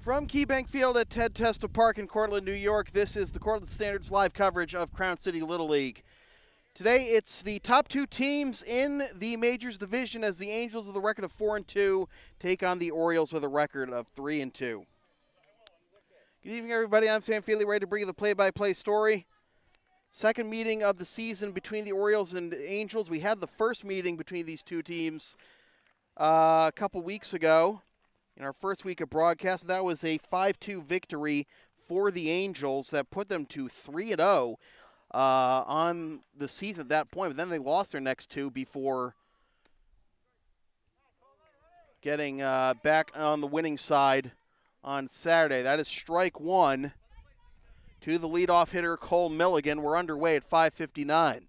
From KeyBank Field at Ted Testa Park in Cortland, New York, this is the Cortland Standard's live coverage of Crown City Little League. Today, it's the top two teams in the Majors division as the Angels with a record of 4-2 take on the Orioles with a record of 3-2. Good evening, everybody. I'm Sam Feely, ready to bring you the play-by-play story. Second meeting of the season between the Orioles and the Angels. We had the first meeting between these two teams a couple weeks ago. In our first week of broadcast, that was a 5-2 victory for the Angels that put them to 3-0 on the season at that point. But then they lost their next two before getting back on the winning side on Saturday. That is strike one to the leadoff hitter, Cole Milligan. We're underway at 5:59.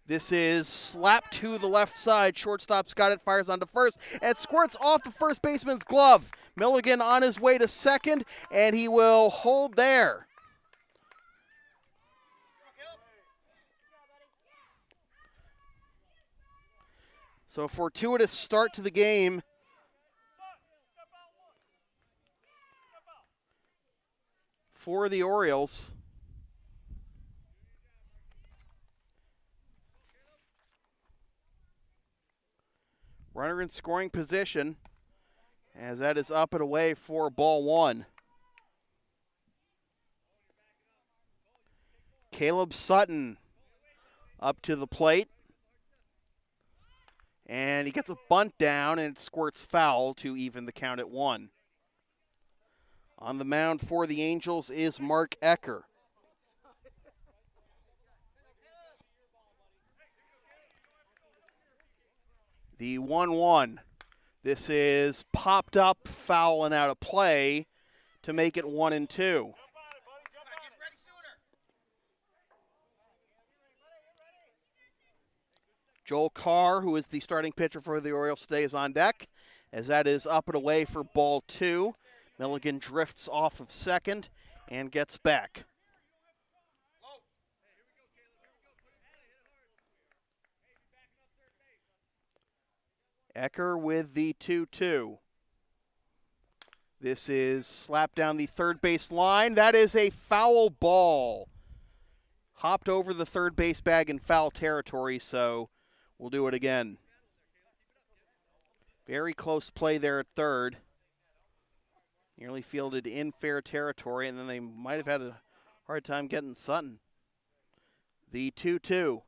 This is slapped to the left side. Shortstop's got it, fires onto first, and squirts off the first baseman's glove. Milligan on his way to second, and he will hold there. So fortuitous start to the game for the Orioles. Runner in scoring position as that is up and away for ball one. Caleb Sutton up to the plate. And he gets a bunt down and squirts foul to even the count at one. On the mound for the Angels is Mark Ecker. The 1-1. This is popped up, foul and out of play to make it 1-2. Joel Carr, who is the starting pitcher for the Orioles today, is on deck as that is up and away for ball two. Milligan drifts off of second and gets back. Ecker with the 2-2. This is slapped down the third base line. That is a foul ball. Hopped over the third base bag in foul territory, so we'll do it again. Very close play there at third. Nearly fielded in fair territory, and then they might have had a hard time getting Sutton. The 2-2.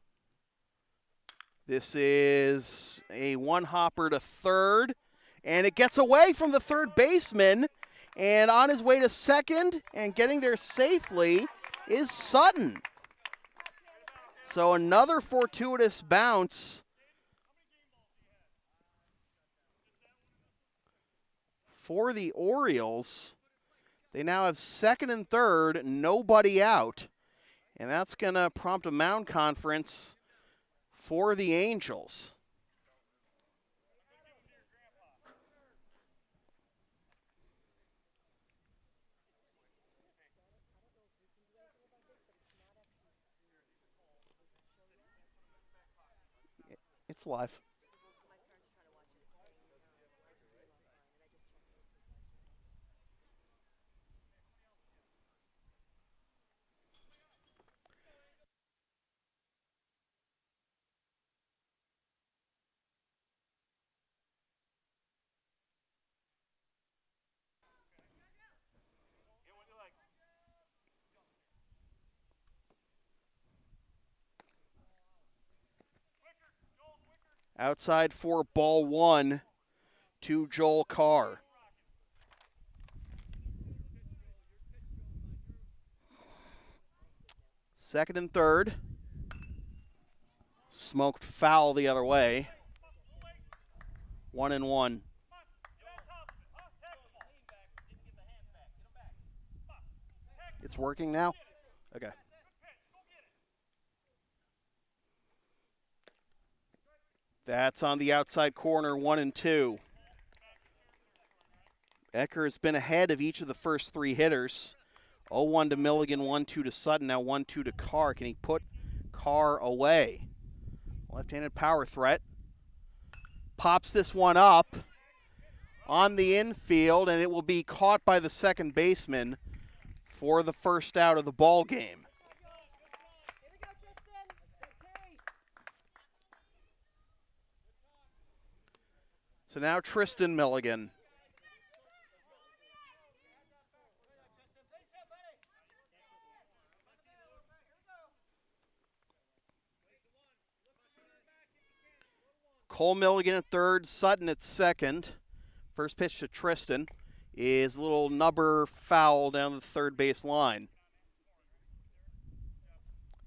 This is a one-hopper to third, and it gets away from the third baseman, and on his way to second and getting there safely is Sutton. So another fortuitous bounce for the Orioles. They now have second and third, nobody out, and that's going to prompt a mound conference for the Angels. It's live. Outside for ball one to Joel Carr. Second and third. Smoked foul the other way. 1-1. It's working now? Okay. That's on the outside corner, 1-2. Ecker has been ahead of each of the first three hitters. 0-1 to Milligan, 1-2 to Sutton, now 1-2 to Carr. Can he put Carr away? Left-handed power threat. Pops this one up. on the infield, and it will be caught by the second baseman for the first out of the ball game. So now Tristan Milligan. Cole Milligan at third, Sutton at second. First pitch to Tristan is a little nubber foul down the third base line.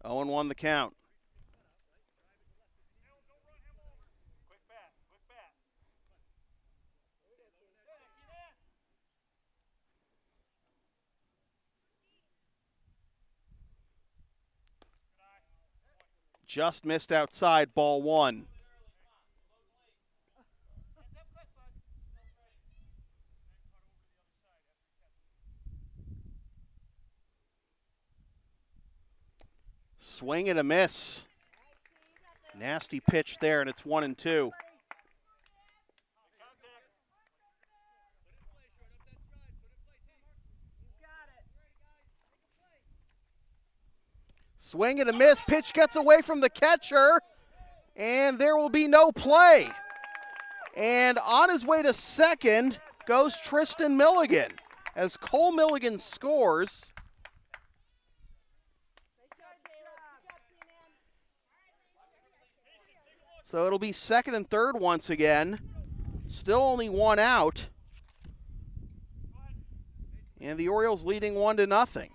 0-1 the count. Just missed outside, ball one. Swing and a miss. Nasty pitch there, and it's 1-2. Swing and a miss. Pitch gets away from the catcher, and there will be no play. And on his way to second goes Tristan Milligan as Cole Milligan scores. So it'll be second and third once again. Still only one out. And the Orioles leading 1-0.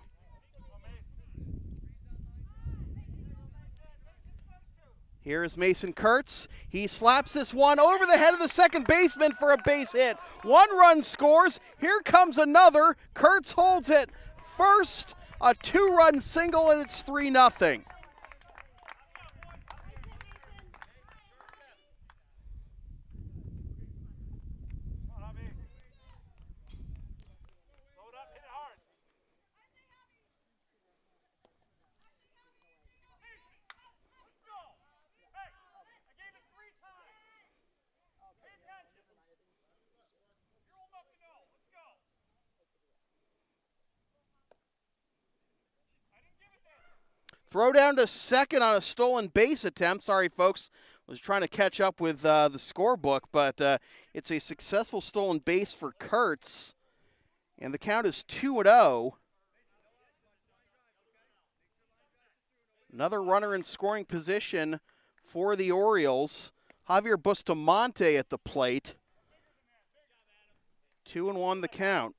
Here is Mason Kurtz. He slaps this one over the head of the second baseman for a base hit. One run scores. Here comes another. Kurtz holds it first. A two-run single, and it's 3-0. Throw down to second on a stolen base attempt. Sorry, folks. I was trying to catch up with the scorebook, but it's a successful stolen base for Kurtz. And the count is 2-0. Another runner in scoring position for the Orioles. Javier Bustamante at the plate. 2-1 the count.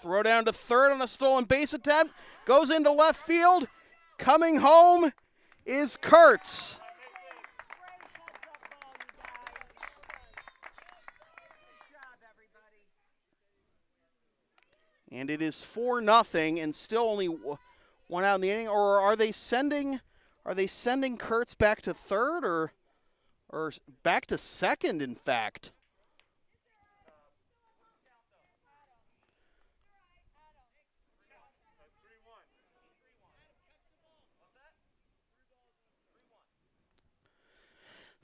Throw down to third on a stolen base attempt. Goes into left field. Coming home is Kurtz. And it is 4-0 and still only one out in the inning. Or are they sending Kurtz back to third or back to second, in fact?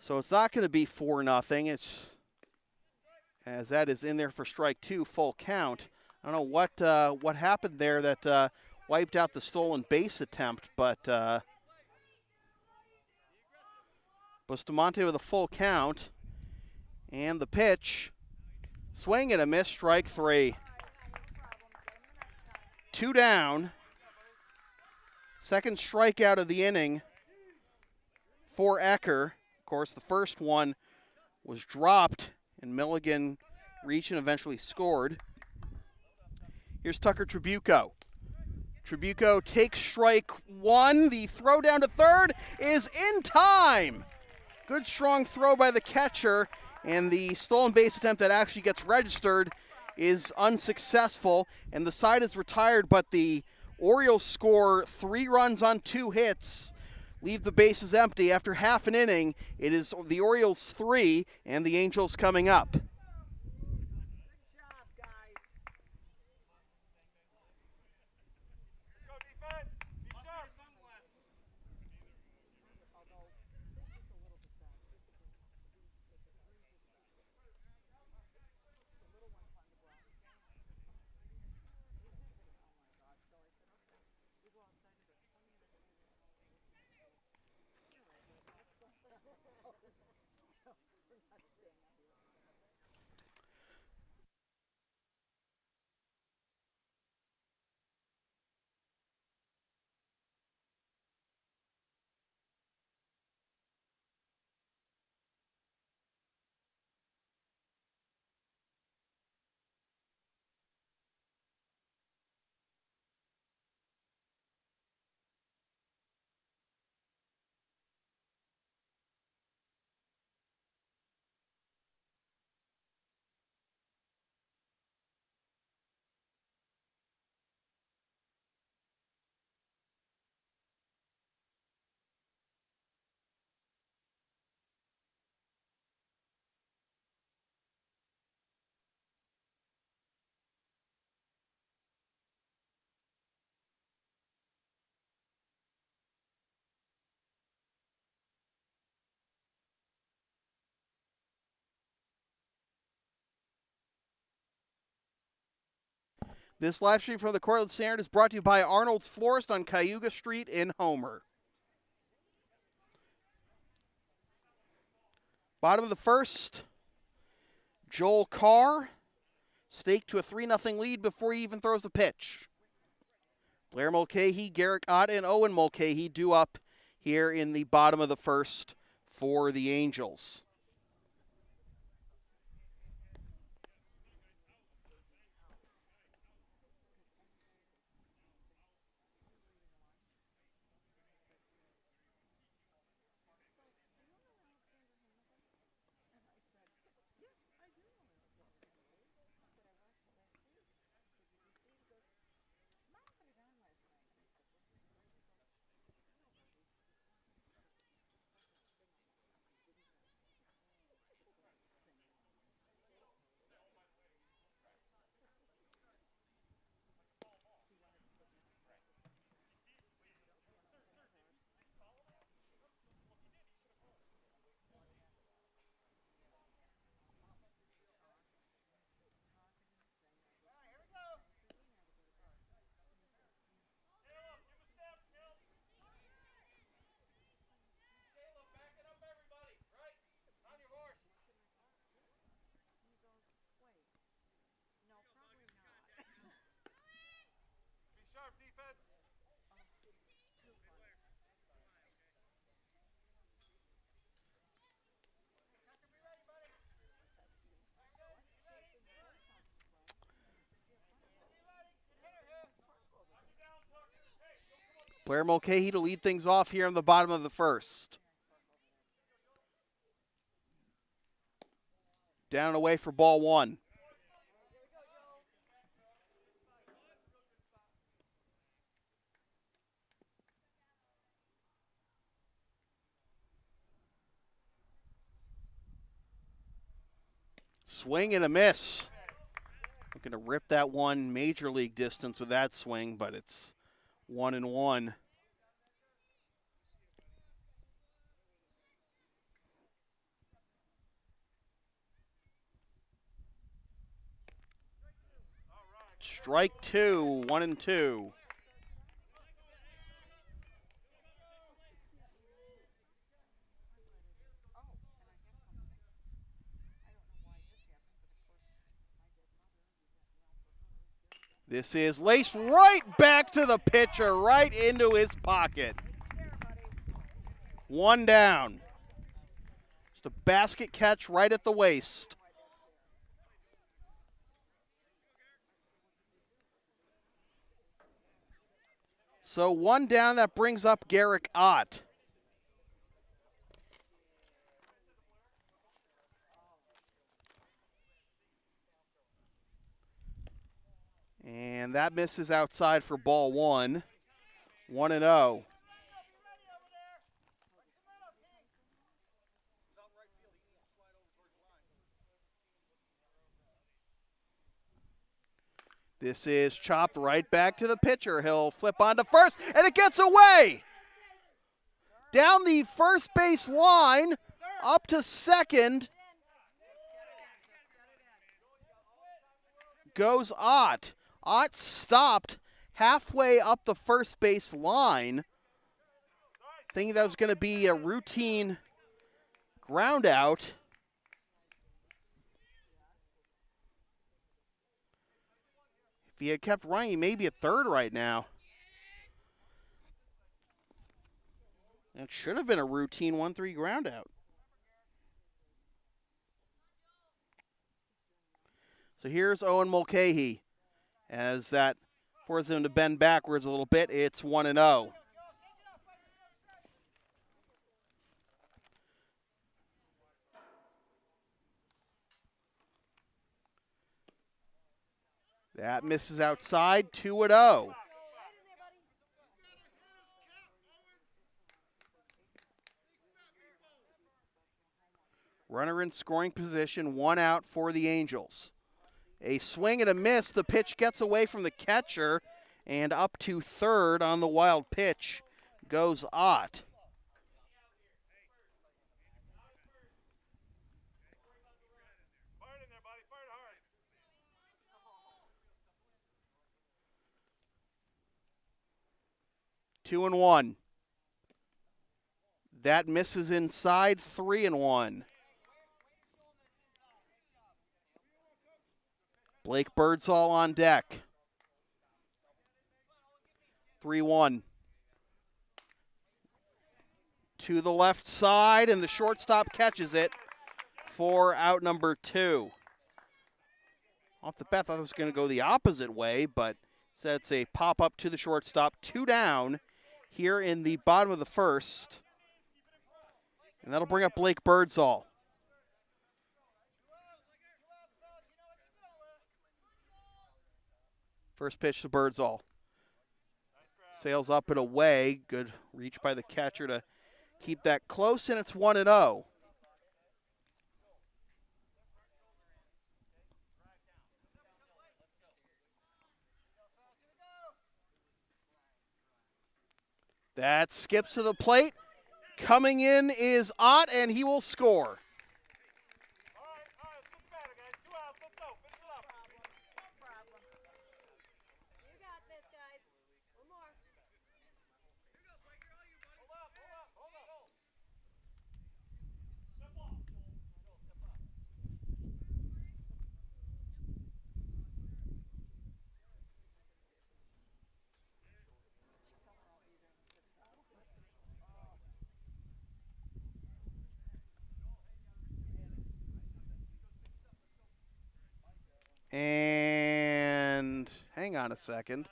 So it's not going to be 4-0. It's, as that is in there for strike two, full count. I don't know what happened there that wiped out the stolen base attempt, but Bustamante with a full count. And the pitch, swing and a miss, strike three. 2 down. Second strikeout of the inning for Ecker. Of course, the first one was dropped, and Milligan reached and eventually scored. Here's Tucker Tribuco. Tribuco takes strike one. The throw down to third is in time. Good strong throw by the catcher, and the stolen base attempt that actually gets registered is unsuccessful, and the side is retired, but the Orioles score 3 runs on 2 hits. Leave the bases empty. After half an inning, it is the Orioles 3 and the Angels coming up. This live stream from the Cortland Standard is brought to you by Arnold's Florist on Cayuga Street in Homer. Bottom of the first, Joel Carr staked to a 3-0 lead before he even throws the pitch. Blair Mulcahy, Garrick Ott, and Owen Mulcahy due up here in the bottom of the first for the Angels. Blair Mulcahy to lead things off here in the bottom of the first. Down and away for ball one. Swing and a miss. Looking to rip that one major league distance with that swing, but it's 1-1. Strike two, 1-2. This is laced right back to the pitcher, right into his pocket. One down. Just a basket catch right at the waist. So one down, that brings up Garrick Ott. And that misses outside for ball one. 1-0. This is chopped right back to the pitcher. He'll flip onto first, and it gets away. Down the first base line, up to second. Goes Ott. Ott stopped halfway up the first base line, thinking that was going to be a routine ground out. If he had kept running, he may be at third right now. It should have been a routine 1-3 ground out. So here's Owen Mulcahy. As that forces him to bend backwards a little bit, it's 1-0. That misses outside, 2-0. Runner in scoring position, one out for the Angels. A swing and a miss. The pitch gets away from the catcher, and up to third on the wild pitch goes Ott. 2-1. That misses inside. 3-1. Blake Birdsall on deck. 3-1. To the left side, and the shortstop catches it for out number 2. Off the bat, I thought it was going to go the opposite way, but instead it's a pop-up to the shortstop. 2 down here in the bottom of the first. And that'll bring up Blake Birdsall. First pitch to Birdsall. Sails up and away. Good reach by the catcher to keep that close, and it's 1-0. That skips to the plate. Coming in is Ott, and he will score. And hang on a second.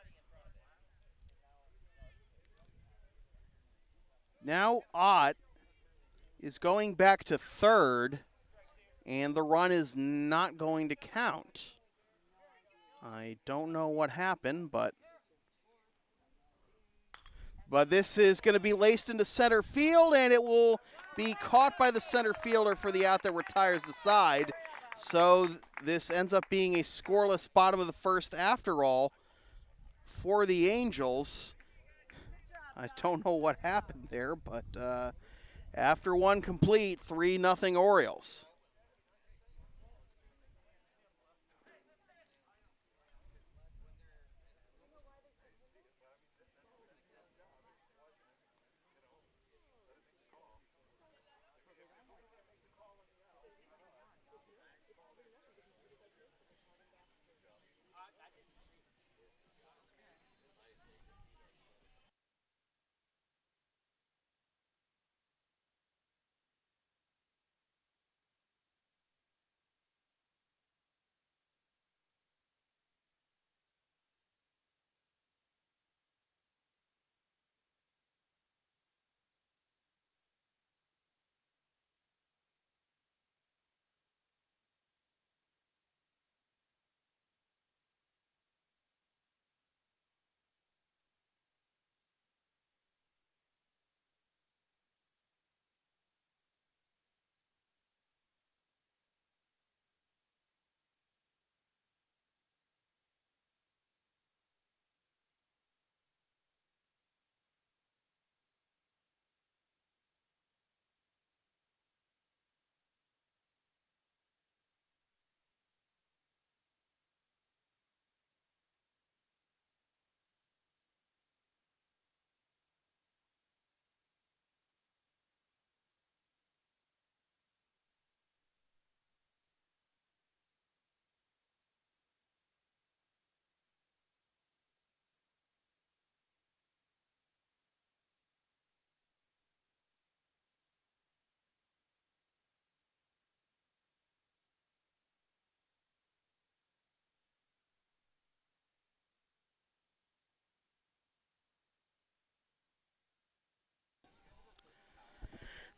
Now Ott is going back to third, and the run is not going to count. I don't know what happened, but this is going to be laced into center field, and it will be caught by the center fielder for the out that retires the side. So this ends up being a scoreless bottom of the first after all for the Angels. I don't know what happened there, but after one complete, 3-0 Orioles.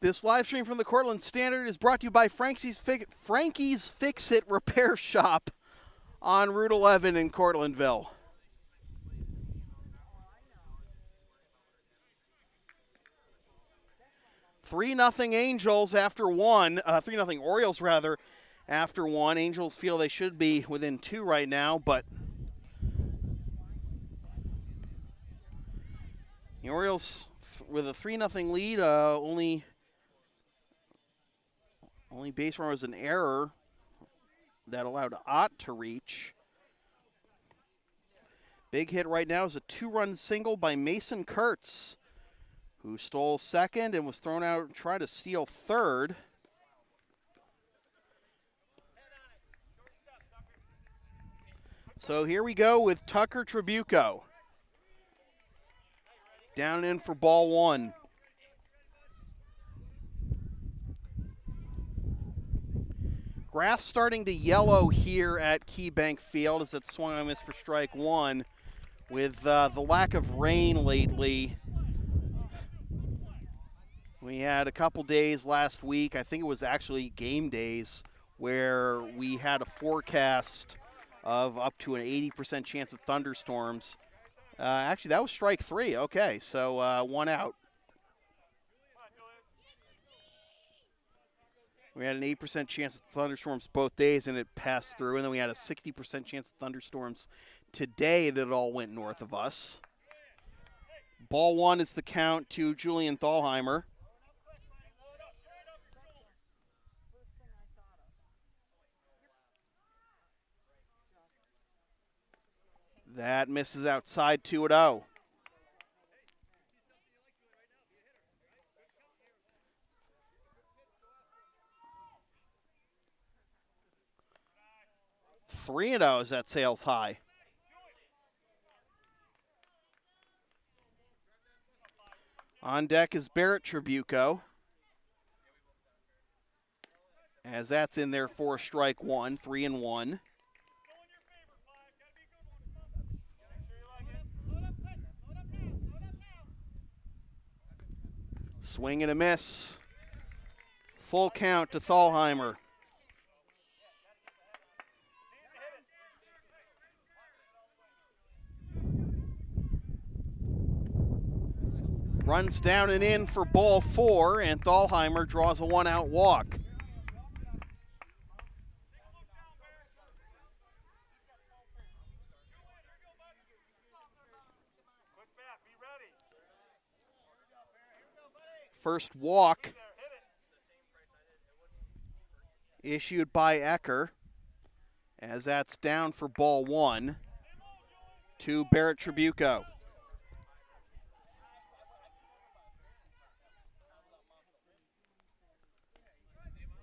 This live stream from the Cortland Standard is brought to you by Frankys Fix It Repair Shop on Route 11 in Cortlandville. Three nothing Angels after one. 3-0 Orioles rather after one. Angels feel they should be within 2 right now, but the Orioles with a 3-0 lead. Only base runner was an error that allowed Ott to reach. Big hit right now is a 2-run single by Mason Kurtz, who stole second and was thrown out trying to steal third. So here we go with Tucker Tribuco. Down and in for ball one. Grass starting to yellow here at KeyBank Field as it swung and missed for strike one. With the lack of rain lately, we had a couple days last week, I think it was actually game days, where we had a forecast of up to an 80% chance of thunderstorms. Actually, that was strike three. Okay, so one out. We had an 8% chance of thunderstorms both days, and it passed through. And then we had a 60% chance of thunderstorms today that it all went north of us. Ball one is the count to Julian Thalheimer. That misses outside 2-0. Three and 0 is at sales high. On deck is Barrett Tribuco, as that's in there for strike one, 3-1. Swing and a miss. Full count to Thalheimer. Runs down and in for ball four, and Thalheimer draws a 1-out walk. First walk issued by Ecker, as that's down for ball one to Barrett Tribuco.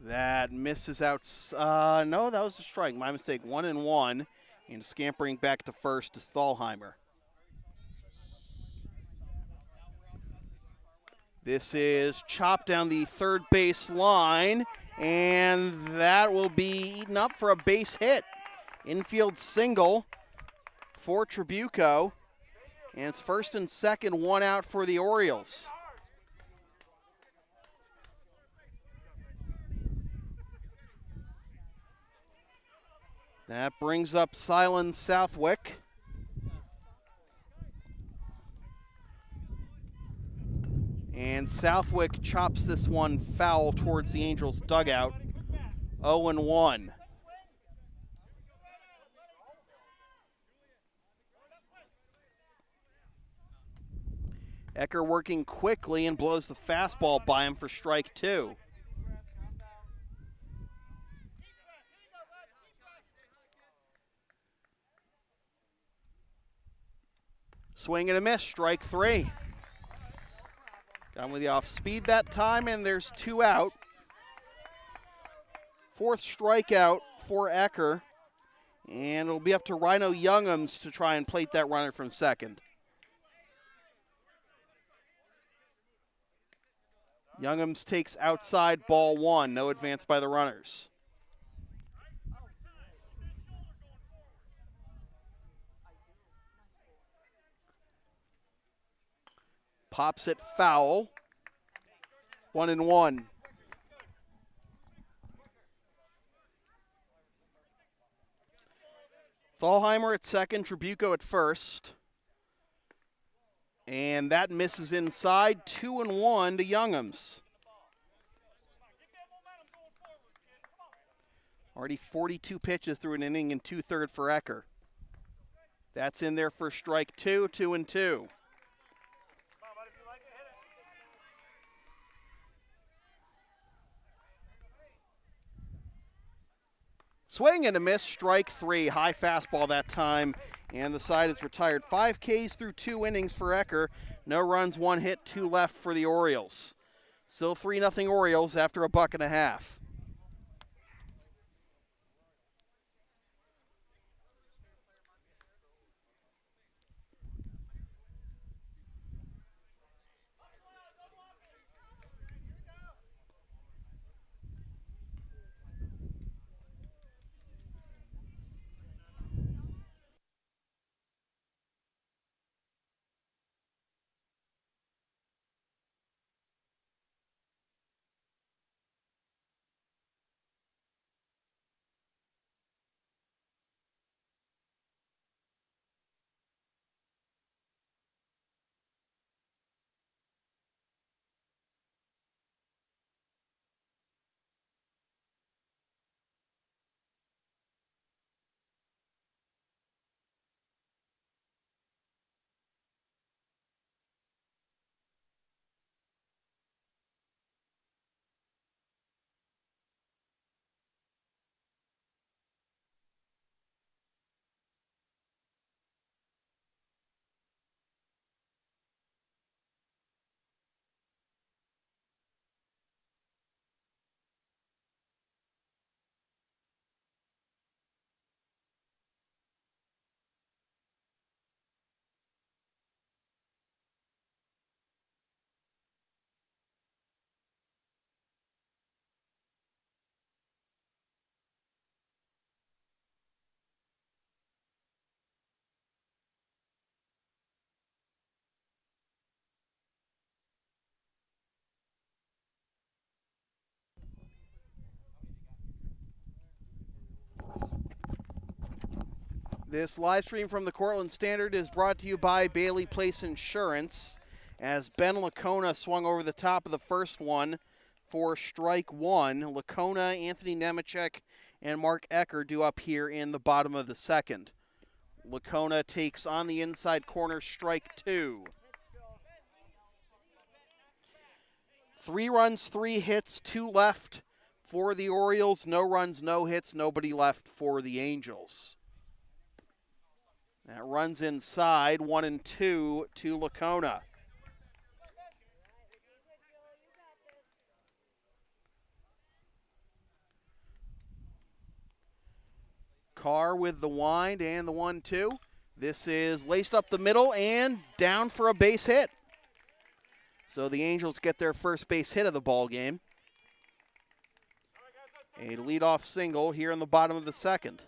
That misses out. No, that was a strike. My mistake. 1-1, and scampering back to first is Thalheimer. This is chopped down the third base line, and that will be eaten up for a base hit. Infield single for Tribuco, and it's first and second, 1 out for the Orioles. That brings up Silen Southwick. And Southwick chops this one foul towards the Angels' dugout. 0-1. Ecker working quickly and blows the fastball by him for strike two. Swing and a miss, strike three. Got him with the off speed that time, and there's 2 out. Fourth strikeout for Ecker, and it'll be up to Rhino Youngums to try and plate that runner from second. Youngums takes outside ball one, no advance by the runners. Pops it foul. 1-1. Thalheimer at second, Tribuco at first. And that misses inside. 2-1 to Youngums. Already 42 pitches through an inning and 2/3 for Ecker. That's in there for strike two, 2-2. Swing and a miss, strike three. High fastball that time, And the side is retired. 5 Ks through 2 innings for Ecker. No runs, 1 hit, 2 left for the Orioles. Still 3-0 Orioles after a buck and a half. This live stream from the Cortland Standard is brought to you by Bailey Place Insurance, as Ben Lacona swung over the top of the first one for strike 1. Lacona, Anthony Nemechek, and Mark Ecker due up here in the bottom of the second. Lacona takes on the inside corner, strike 2. 3 runs, 3 hits, 2 left for the Orioles. No runs, no hits, nobody left for the Angels. That runs inside, 1-2 to Lacona. Carr with the wind and the 1-2. This is laced up the middle and down for a base hit. So the Angels get their first base hit of the ball game. A leadoff single here in the bottom of the second.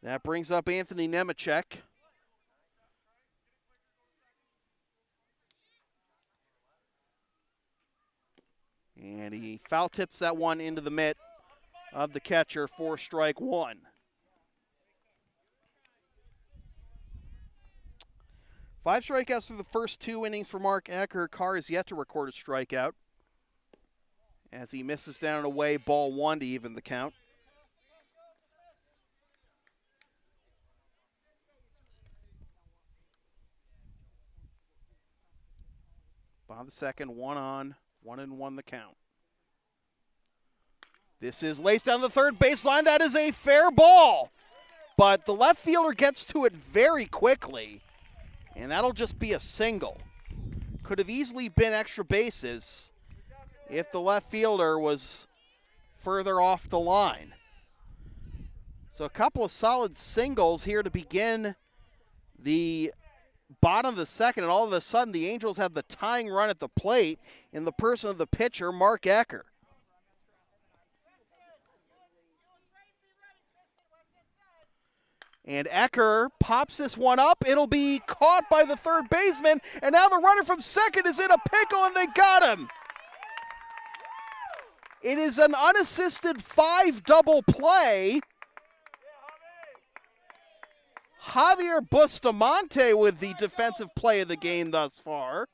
That brings up Anthony Nemechek. And he foul tips that one into the mitt of the catcher for strike 1. Five strikeouts through the first 2 innings for Mark Ecker. Carr is yet to record a strikeout as he misses down and away, ball 1 to even the count. Bottom of the second, 1 on, 1-1 the count. This is laced down the third baseline. That is a fair ball, but the left fielder gets to it very quickly, and that'll just be a single. Could have easily been extra bases if the left fielder was further off the line. So a couple of solid singles here to begin the bottom of the second, and all of a sudden the Angels have the tying run at the plate in the person of the pitcher, Mark Ecker. And Ecker pops this one up. It'll be caught by the third baseman, and now the runner from second is in a pickle, and they got him. It is an unassisted 5-double play. Javier Bustamante with the defensive play of the game thus far.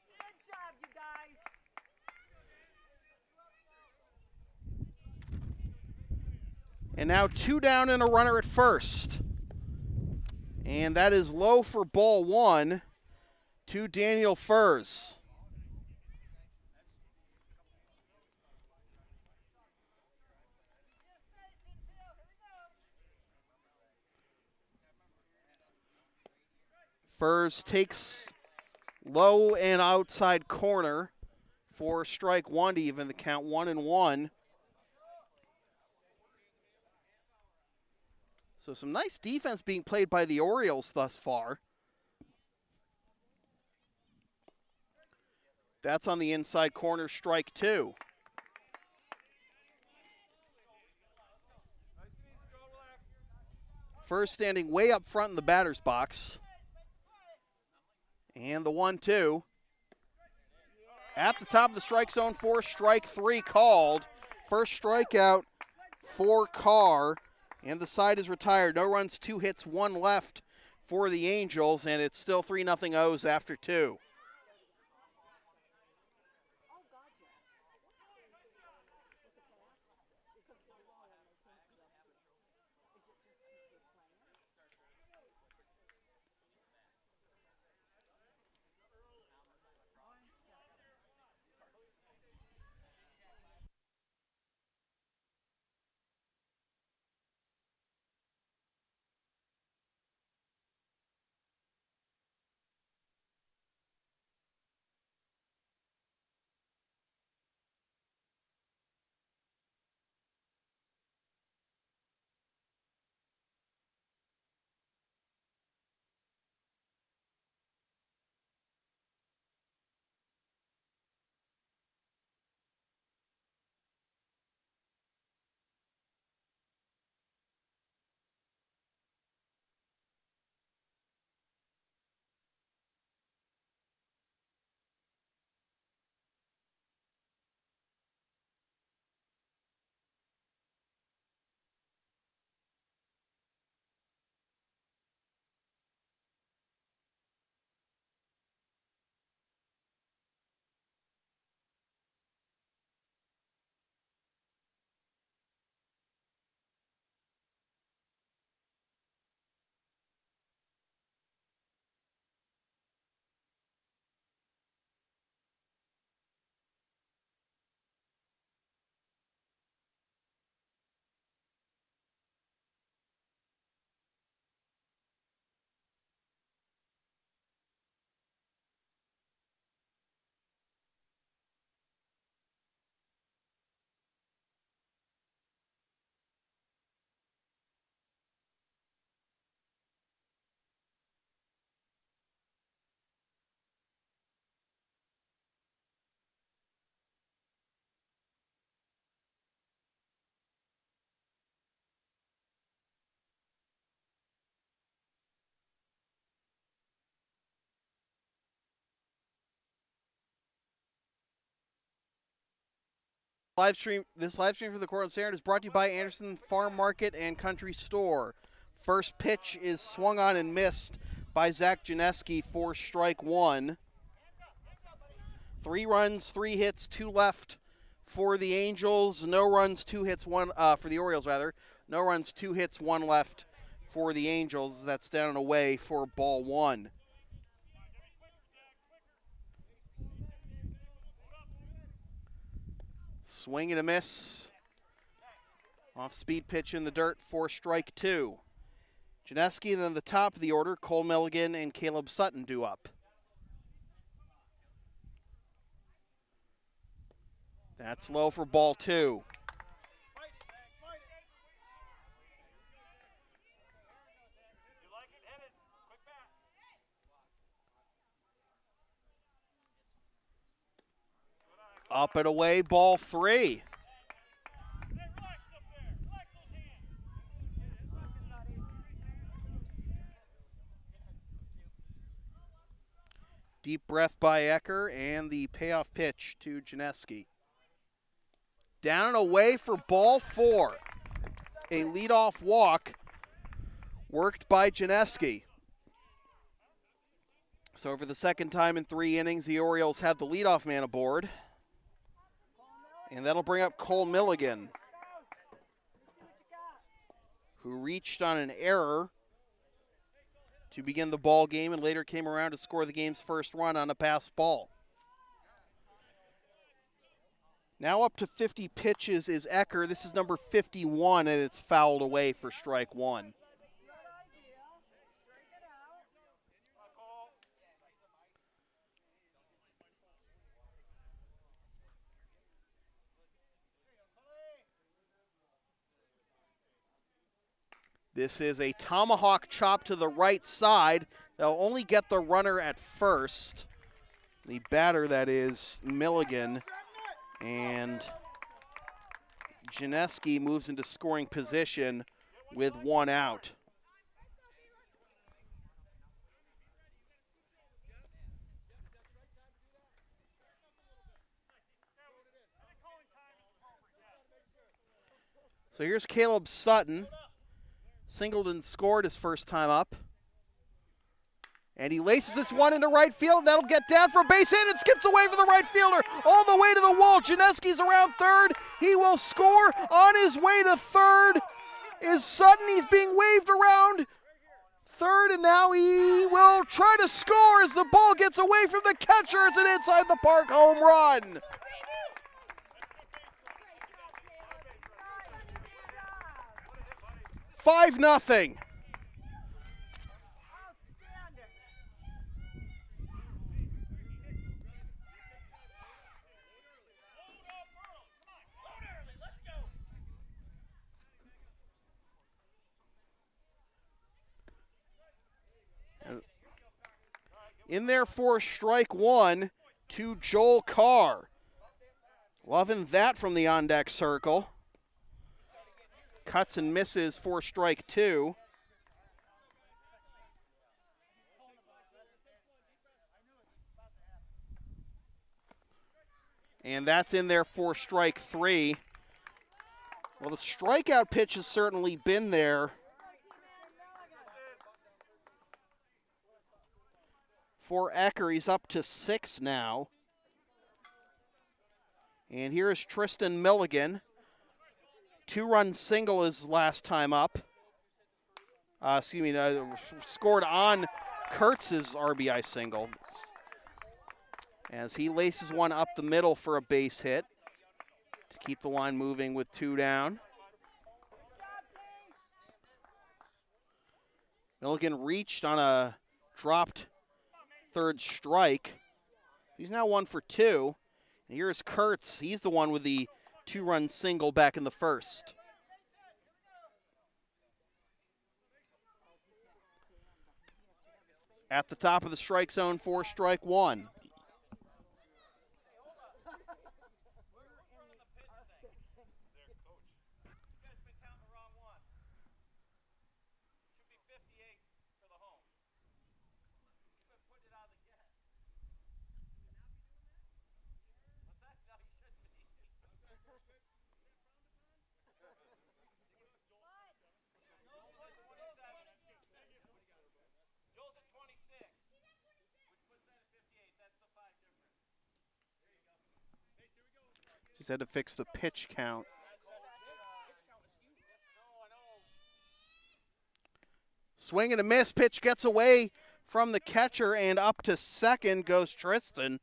And now 2 down and a runner at first. And that is low for ball 1 to Daniel Furs. Furs takes low and outside corner for strike one to even the count, 1-1. So some nice defense being played by the Orioles thus far. That's on the inside corner, strike two. First standing way up front in the batter's box. And the 1-2. At the top of the strike zone for strike three called. First strikeout for Carr. And the side is retired. No runs, 2 hits, 1 left for the Angels. And it's still 3-0 O's after 2. This live stream for the Cortland Standard is brought to you by Anderson Farm Market and Country Store. First pitch is swung on and missed by Zach Janeski for strike one. 3 runs, 3 hits, 2 left for the Angels. No runs, 2 hits, 1 for the Orioles rather. No runs, 2 hits, 1 left for the Angels. That's down and away for ball 1. Swing and a miss. Off speed pitch in the dirt for strike 2. Janeski, then the top of the order, Cole Milligan and Caleb Sutton due up. That's low for ball 2. Up and away, ball 3. Deep breath by Ecker and the payoff pitch to Janeski. Down and away for ball 4. A leadoff walk worked by Janeski. So for the second time in 3 innings, the Orioles have the leadoff man aboard. And that'll bring up Cole Milligan, who reached on an error to begin the ball game and later came around to score the game's first run on a pass ball. Now up to 50 pitches is Ecker. This is number 51, and it's fouled away for strike 1. This is a tomahawk chop to the right side. They'll only get the runner at first. The batter, that is Milligan. And Janeski moves into scoring position with one out. So here's Caleb Sutton. Singleton scored his first time up. And he laces this one into right field. That'll get down for a base hit. It skips away from the right fielder all the way to the wall. Janeski's around third. He will score. On his way to third is Sutton. He's being waved around third, and now he will try to score as the ball gets away from the catcher. It's an inside the park home run. Five nothing. In there for strike one to Joel Carr. Loving that from the on-deck circle. Cuts and misses for strike two. And that's in there for strike three. Well, the strikeout pitch has certainly been there for Ecker. He's up to 6 now. And here is Tristan Milligan. 2-run single his last time up. Scored on Kurtz's RBI single. As he laces one up the middle for a base hit to keep the line moving with 2 down. Milligan reached on a dropped third strike. He's now 1 for 2. And here's Kurtz. He's the one with the 2-run single back in the first. At the top of the strike zone for strike one. Just had to fix the pitch count. Swing and a miss. Pitch gets away from the catcher, and up to second goes Tristan.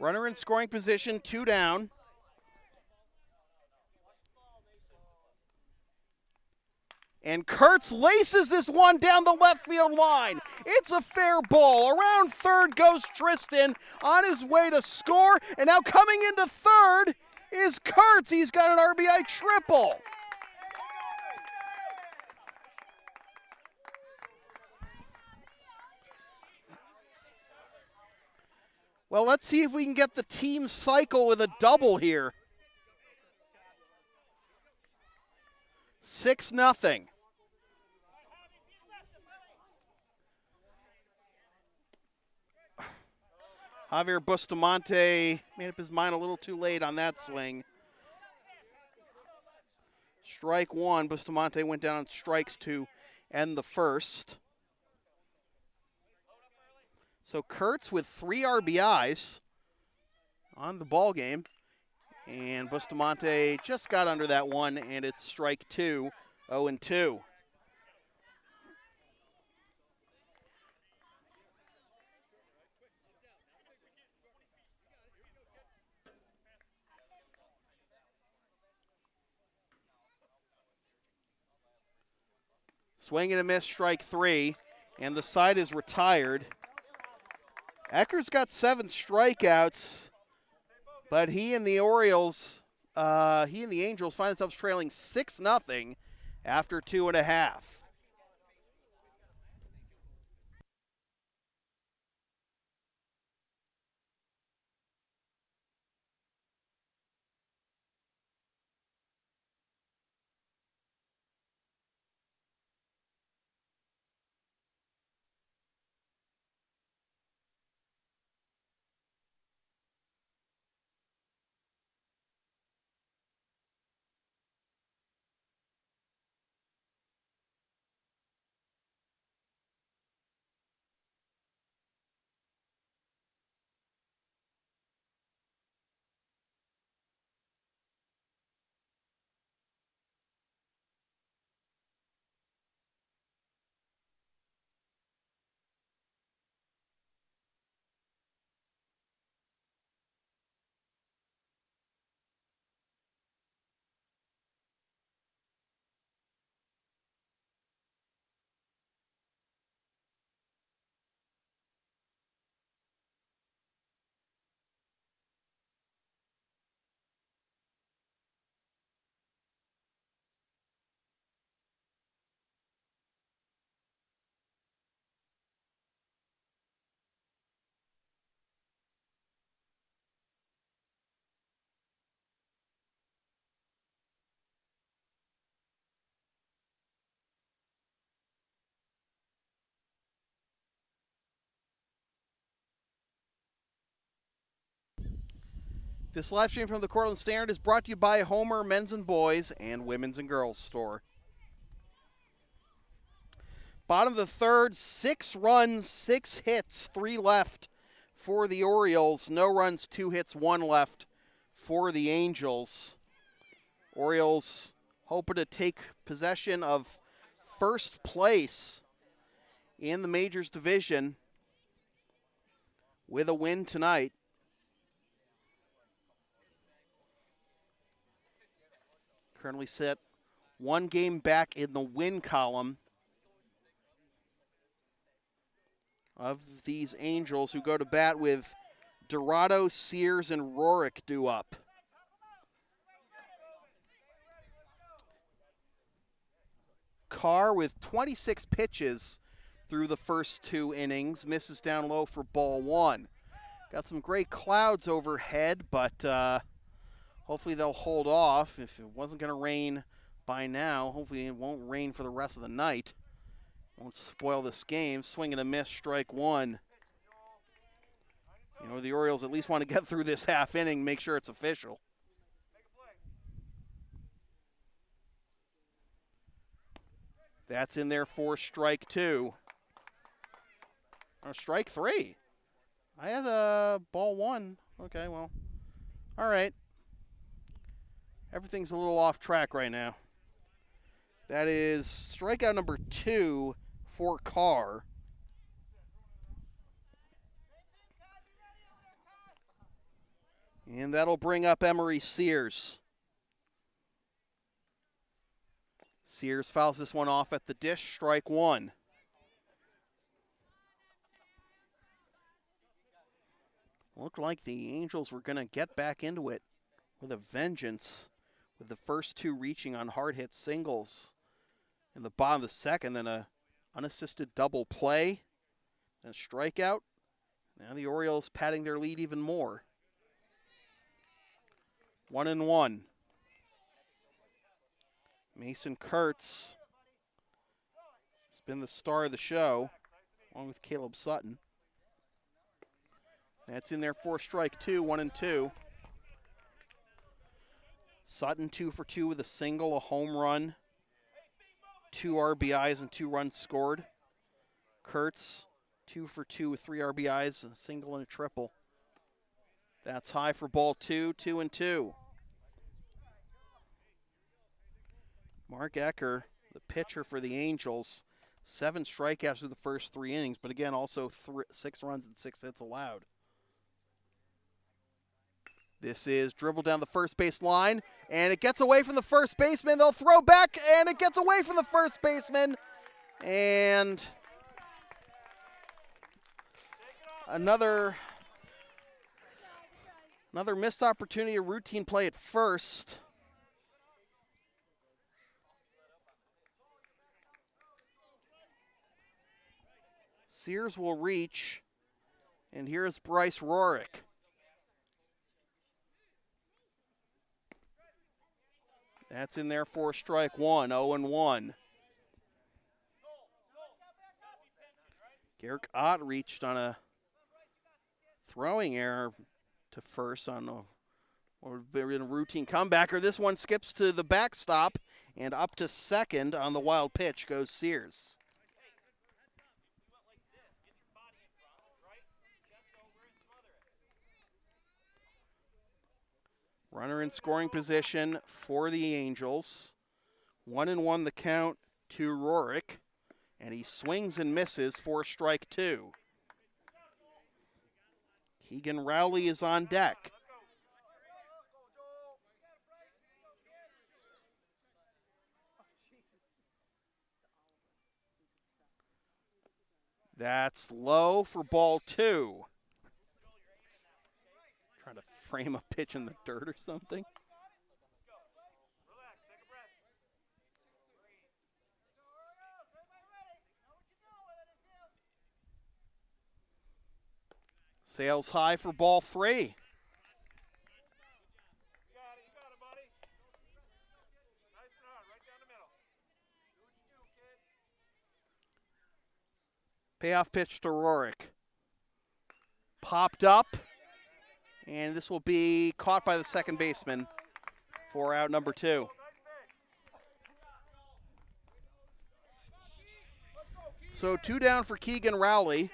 Runner in scoring position, 2 down. And Kurtz laces this one down the left field line. It's a fair ball. Around third goes Tristan on his way to score. And now coming into third is Kurtz. He's got an RBI triple. Well, let's see if we can get the team cycle with a double here. 6-0. Javier Bustamante made up his mind a little too late on that swing. Strike one. Bustamante went down on strikes to end the first. So Kurtz with 3 RBIs on the ball game. And Bustamante just got under that one, and it's strike 2, 0-2. Swing and a miss, strike 3, and the side is retired. Ecker's got 7 strikeouts, but he and the Orioles, he and the Angels find themselves trailing 6-0 after 2.5. This live stream from the Cortland Standard is brought to you by Homer Men's and Boys and Women's and Girls Store. Bottom of the third, 6 runs, 6 hits, 3 left for the Orioles. No runs, 2 hits, 1 left for the Angels. Orioles hoping to take possession of first place in the Majors division with a win tonight. Currently set 1 game back in the win column of these Angels, who go to bat with Dorado, Sears, and Rorick due up. Carr with 26 pitches through the first 2 innings, misses down low for ball 1. Got some gray clouds overhead, but hopefully they'll hold off. If it wasn't going to rain by now, hopefully it won't rain for the rest of the night. Won't spoil this game. Swing and a miss, strike 1. You know, the Orioles at least want to get through this half inning, make sure it's official. That's in there for strike 2. Or strike 3. I had ball 1. Okay, well, all right. Everything's a little off track right now. That is strikeout number 2 for Carr. And that'll bring up Emery Sears. Sears fouls this one off at the dish, strike 1. Looked like the Angels were going to get back into it with a vengeance, with the first 2 reaching on hard hit singles in the bottom of the second, then a unassisted double play, and a strikeout. Now the Orioles padding their lead even more. 1-1. Mason Kurtz has been the star of the show, along with Caleb Sutton. That's in there for strike 2, 1-2. Sutton 2 for 2 with a single, a home run, 2 RBIs and 2 runs scored. Kurtz 2 for 2 with 3 RBIs, a single and a triple. That's high for ball 2, 2-2. Mark Ecker, the pitcher for the Angels, 7 strikeouts through the first 3 innings, but again, also 6 runs and 6 hits allowed. This is dribbled down the first base line, and it gets away from the first baseman. They'll throw back, and it gets away from the first baseman. And Another missed opportunity, a routine play at first. Sears will reach, and here's Bryce Rorick. That's in there for strike one, 0-1. Garrick Ott reached on a throwing error to first on a routine comebacker. This one skips to the backstop, and up to second on the wild pitch goes Sears. Runner in scoring position for the Angels. 1-1 the count to Rorick, and he swings and misses for strike two. Keegan Rowley is on deck. That's low for ball two. Trying to frame a pitch in the dirt or something. Sails high for ball three. Payoff pitch to Rorick. Popped up, and this will be caught by the second baseman for out number two. So 2 down for Keegan Rowley.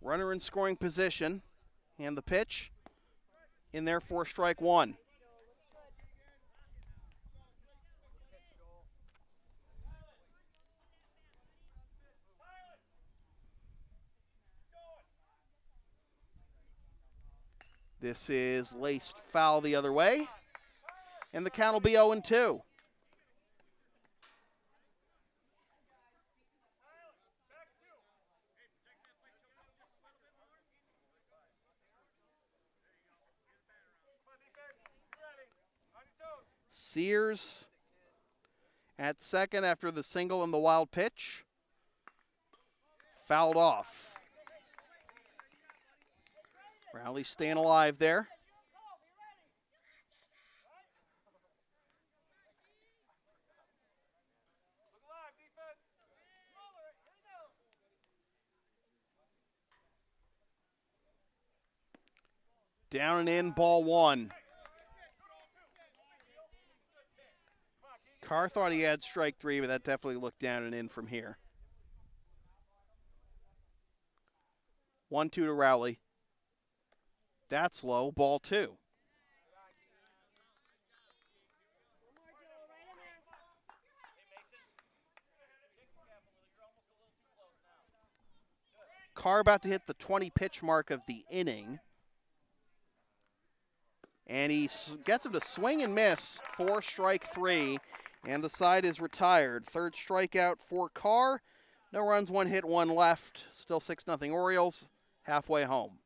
Runner in scoring position, and the pitch in there for strike one. This is laced foul the other way, and the count will be 0-2. Sears at second after the single and the wild pitch. Fouled off. Rowley staying alive there. Down and in, ball one. Carr thought he had strike three, but that definitely looked down and in from here. 1-2 to Rowley. That's low, ball two. Carr about to hit the 20 pitch mark of the inning. And he gets him to swing and miss for strike three, and the side is retired. Third strikeout for Carr. No runs, 1 hit, 1 left. Still 6-0 Orioles, halfway home.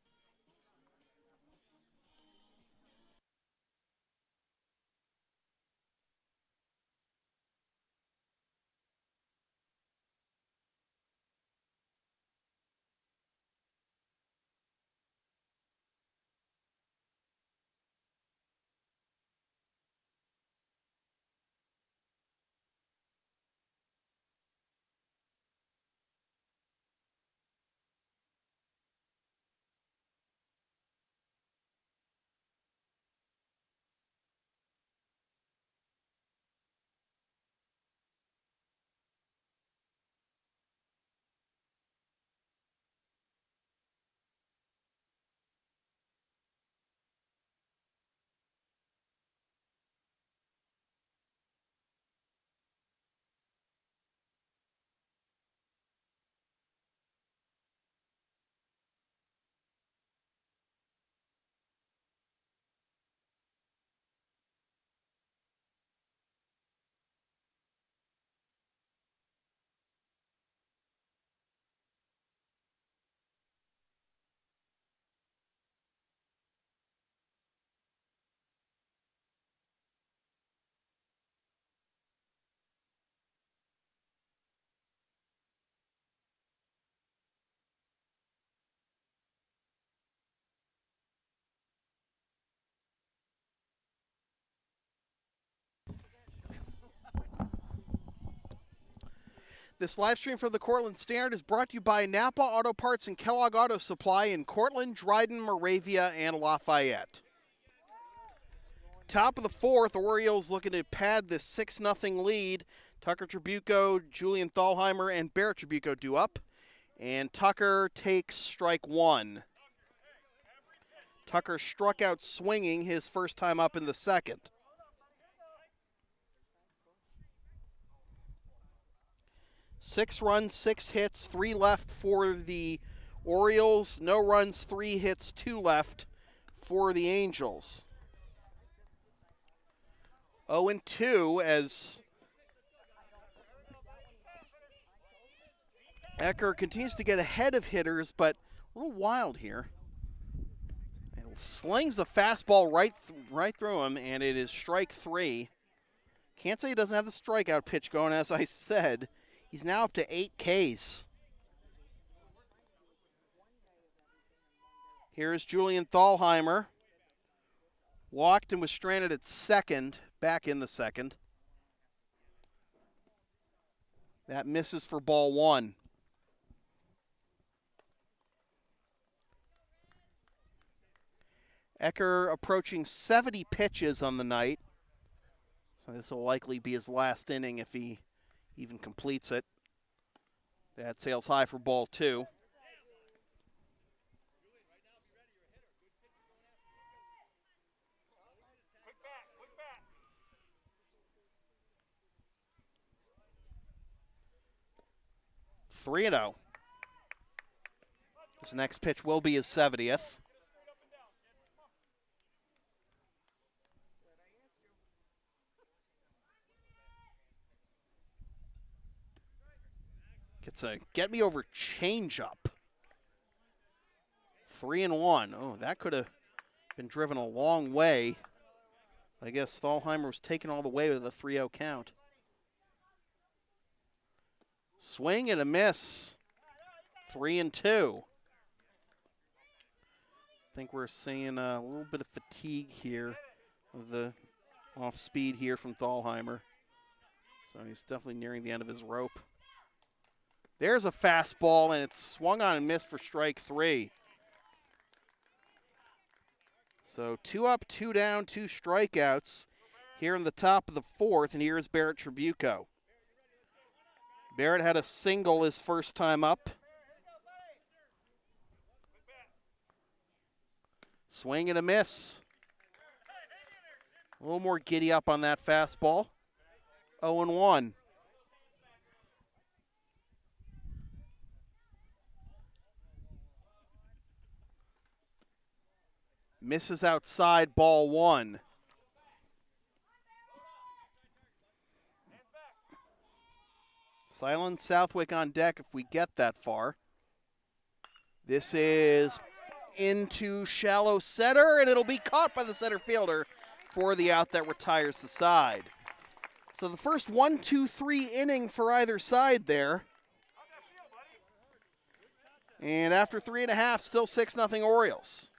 This live stream from the Cortland Standard is brought to you by Napa Auto Parts and Kellogg Auto Supply in Cortland, Dryden, Moravia, and Lafayette. Top of the fourth, Orioles looking to pad this 6-0 lead. Tucker Tribuco, Julian Thalheimer, and Barrett Tribuco due up. And Tucker takes strike one. Tucker struck out swinging his first time up in the second. Six runs, 6 hits, 3 left for the Orioles. No runs, 3 hits, 2 left for the Angels. 0-2 as Ecker continues to get ahead of hitters, but a little wild here. And slings the fastball right through him, and it is strike 3. Can't say he doesn't have the strikeout pitch going, as I said. He's now up to 8 Ks. Here's Julian Thalheimer. Walked and was stranded at second, back in the second. That misses for ball 1. Ecker approaching 70 pitches on the night. So this will likely be his last inning if he even completes it. That sails high for ball 2. Three and 0. This next pitch will be his 70th. Gets a get me over changeup. 3-1. Oh, that could have been driven a long way. I guess Thalheimer was taken all the way with a 3-0 count. Swing and a miss. 3-2. I think we're seeing a little bit of fatigue here of the off speed here from Thalheimer. So he's definitely nearing the end of his rope. There's a fastball, and it's swung on and missed for strike 3. So 2 up, 2 down, 2 strikeouts here in the top of the fourth, and here's Barrett Tribuco. Barrett had a single his first time up. Swing and a miss. A little more giddy up on that fastball. 0-1. Misses outside, ball 1. Silent Southwick on deck if we get that far. This is into shallow center, and it'll be caught by the center fielder for the out that retires the side. So the first 1-2-3 inning for either side there. And after 3.5, still 6-0 Orioles.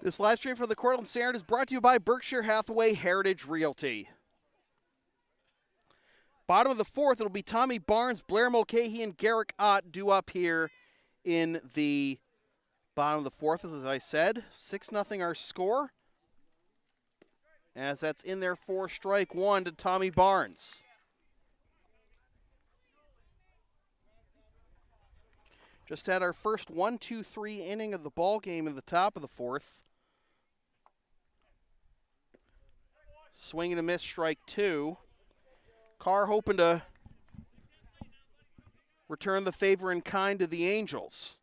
This live stream from the Cortland Standard is brought to you by Berkshire Hathaway Heritage Realty. Bottom of the fourth, it'll be Tommy Barnes, Blair Mulcahy, and Garrick Ott due up here in the bottom of the fourth. As I said, 6-0 our score. As that's in there for strike one to Tommy Barnes. Just had our first 1-2-3 inning of the ball game in the top of the fourth. Swing and a miss, strike two. Carr hoping to return the favor in kind to the Angels.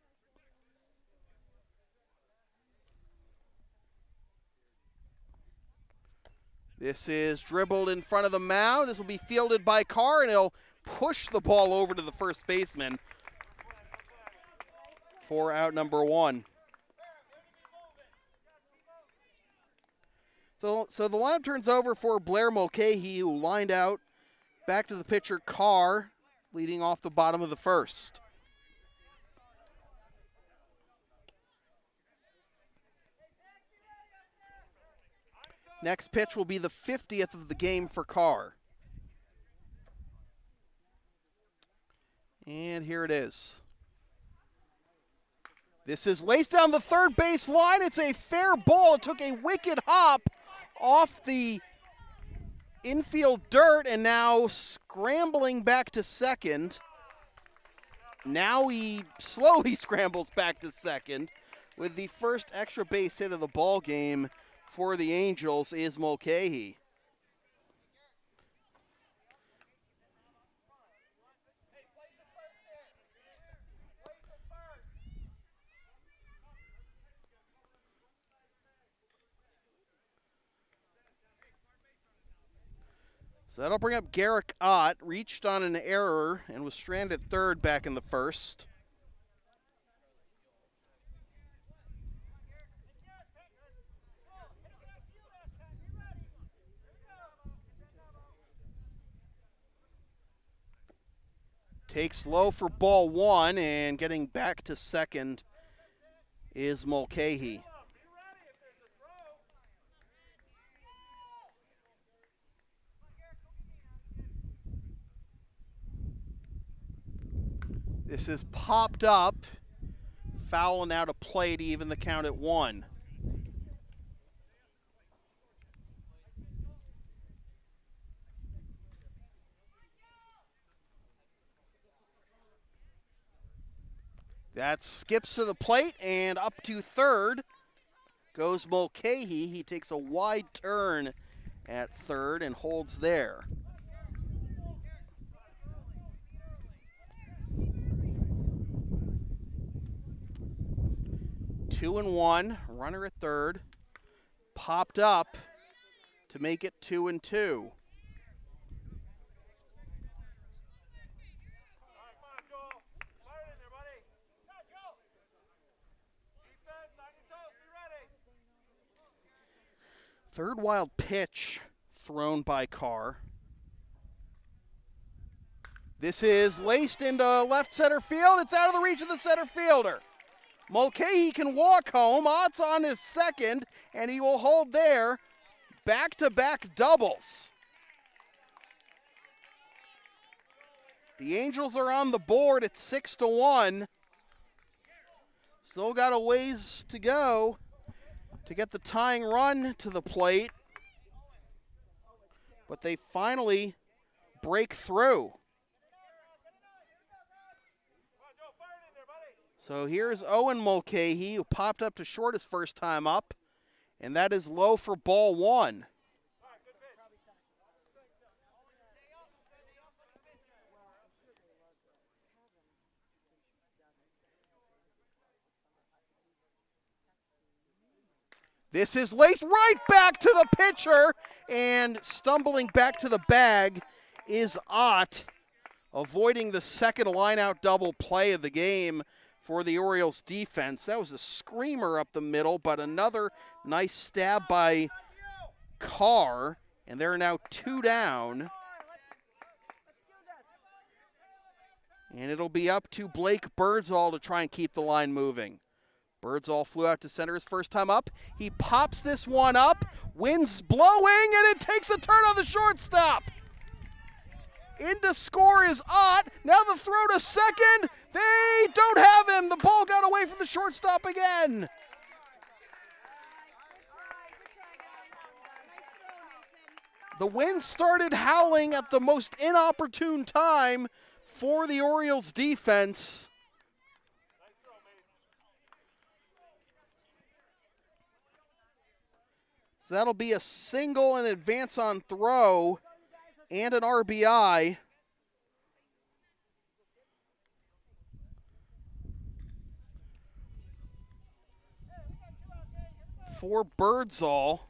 This is dribbled in front of the mound. This will be fielded by Carr, and he'll push the ball over to the first baseman for out number one. So the line turns over for Blair Mulcahy, who lined out. Back to the pitcher, Carr, leading off the bottom of the first. Next pitch will be the 50th of the game for Carr. And here it is. This is laced down the third base line. It's a fair ball. It took a wicked hop off the infield dirt and now scrambling back to second. Now he slowly scrambles back to second with the first extra base hit of the ball game for the Angels is Mulcahy. So that'll bring up Garrick Ott, reached on an error and was stranded third back in the first. Takes low for ball one, and getting back to second is Mulcahy. This is popped up, foul and out of play to even the count at one. That skips to the plate, and up to third goes Mulcahy. He takes a wide turn at third and holds there. Two and one, runner at third, popped up to make it 2-2. Third wild pitch thrown by Carr. This is laced into left center field. It's out of the reach of the center fielder. Mulcahy can walk home. Ott's on his second, and he will hold there. Back-to-back doubles. The Angels are on the board at 6-1. Still got a ways to go to get the tying run to the plate. But they finally break through. So here's Owen Mulcahy, who popped up to short his first time up, and that is low for ball one. This is laced right back to the pitcher, and stumbling back to the bag is Ott, avoiding the second line-out double play of the game for the Orioles defense. That was a screamer up the middle, but another nice stab by Carr, and they're now two down. And it'll be up to Blake Birdsall to try and keep the line moving. Birdsall flew out to center his first time up. He pops this one up. Wind's blowing, and it takes a turn on the shortstop. Into score is Ott. Now the throw to second. They don't have him. The ball got away from the shortstop again. The wind started howling at the most inopportune time for the Orioles defense. So that'll be a single, an advance on throw, and an RBI. For Birdsall.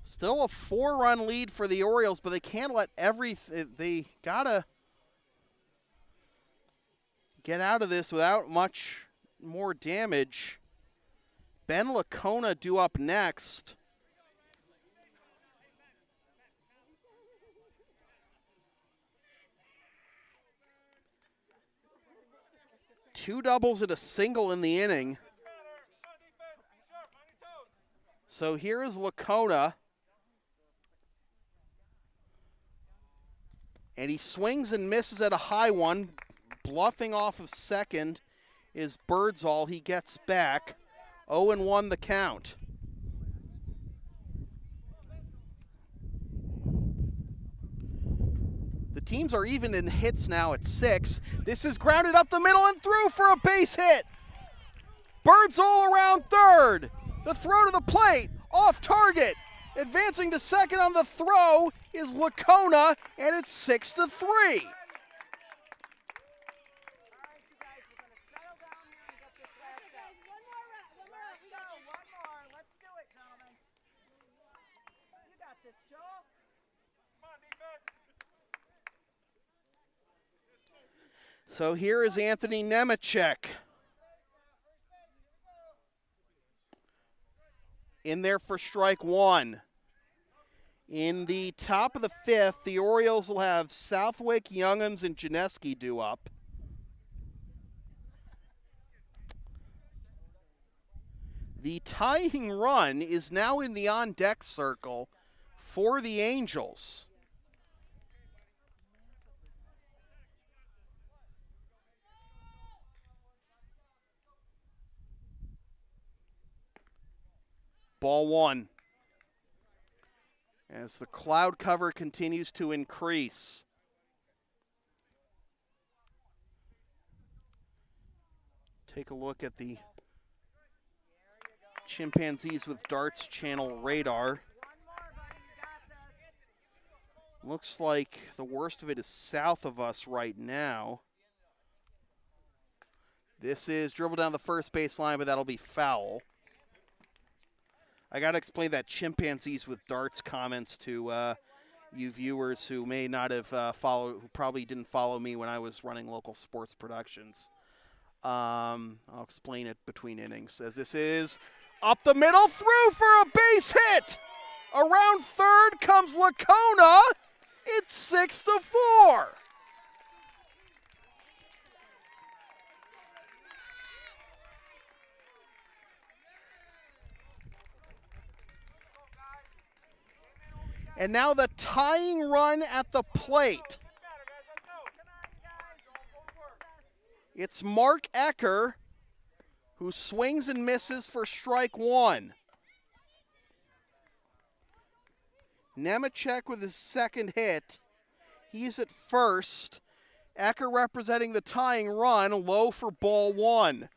Still a 4-run lead for the Orioles, but they can't let they gotta get out of this without much more damage. Ben Lacona due up next. Two doubles and a single in the inning. So here is Lacona. And he swings and misses at a high one. Bluffing off of second is Birdsall. He gets back. 0-1 the count. The teams are even in hits now at 6. This is grounded up the middle and through for a base hit. Birdsall around third. The throw to the plate. Off target. Advancing to second on the throw is Lacona, and it's 6-3. So here is Anthony Nemechek. In there for strike one. In the top of the 5th, the Orioles will have Southwick, Youngums, and Janeski due up. The tying run is now in the on-deck circle for the Angels. Ball one. As the cloud cover continues to increase. Take a look at the Chimpanzees with Darts channel radar. Looks like the worst of it is south of us right now. This is dribbled down the first baseline, but that'll be foul. I got to explain that Chimpanzees with Darts comments to you viewers who may not have followed, who probably didn't follow me when I was running local sports productions. I'll explain it between innings, as this is up the middle, through for a base hit. Around third comes Lacona. It's 6-4. And now the tying run at the plate. It's Mark Ecker, who swings and misses for strike one. Nemechek with his second hit. He's at first. Ecker representing the tying run, low for ball one.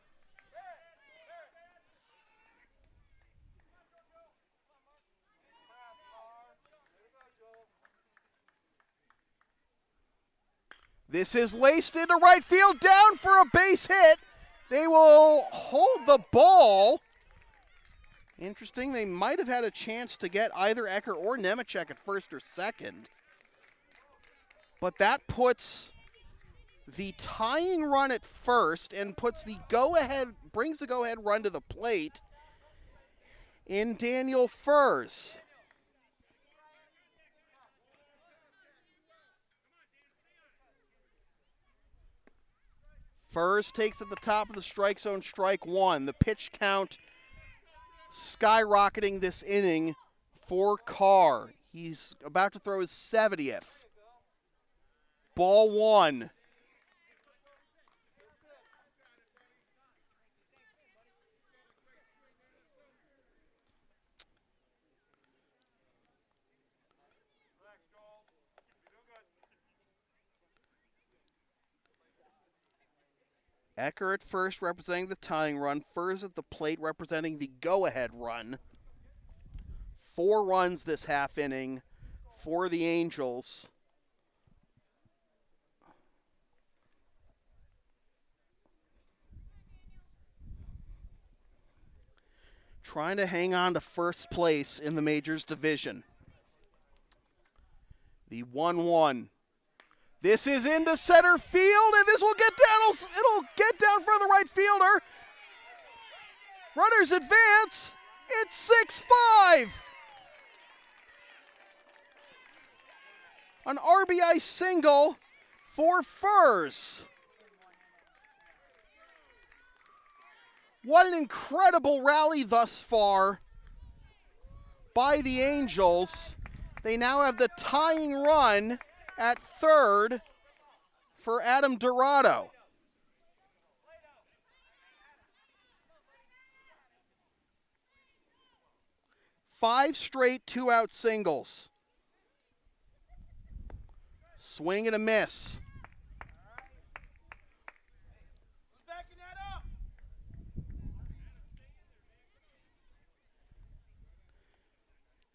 This is laced into right field, down for a base hit. They will hold the ball. Interesting, they might have had a chance to get either Ecker or Nemechek at first or second. But that puts the tying run at first and puts the go-ahead, brings the go-ahead run to the plate in Daniel Furs. Furs takes at the top of the strike zone, strike one. The pitch count skyrocketing this inning for Carr. He's about to throw his 70th. Ball one. Ecker at first representing the tying run. Furs at the plate representing the go-ahead run. 4 runs this half inning for the Angels. Trying to hang on to first place in the Majors division. The 1-1. This is into center field, and this will get down. It'll get down for the right fielder. Runners advance. It's 6-5. An RBI single for Furs. What an incredible rally thus far by the Angels. They now have the tying run at third for Adam Dorado. Five straight two-out singles. Swing and a miss.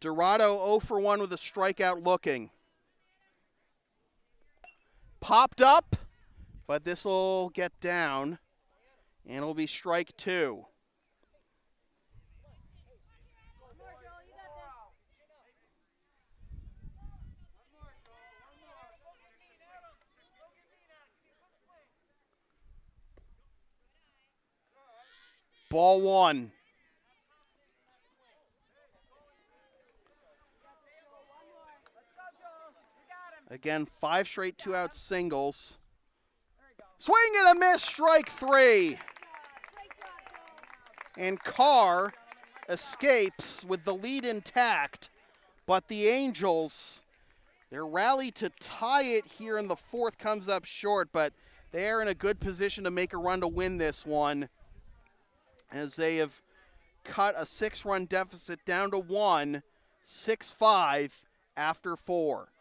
Dorado 0 for 1 with a strikeout looking. Popped up, but this will get down, and it'll be strike two. Ball one. Again, 5 straight two-out singles. Swing and a miss, strike three. And Carr escapes with the lead intact, but the Angels, their rally to tie it here in the fourth comes up short, but they are in a good position to make a run to win this one, as they have cut a 6-run deficit down to 1, 6-5 after 4.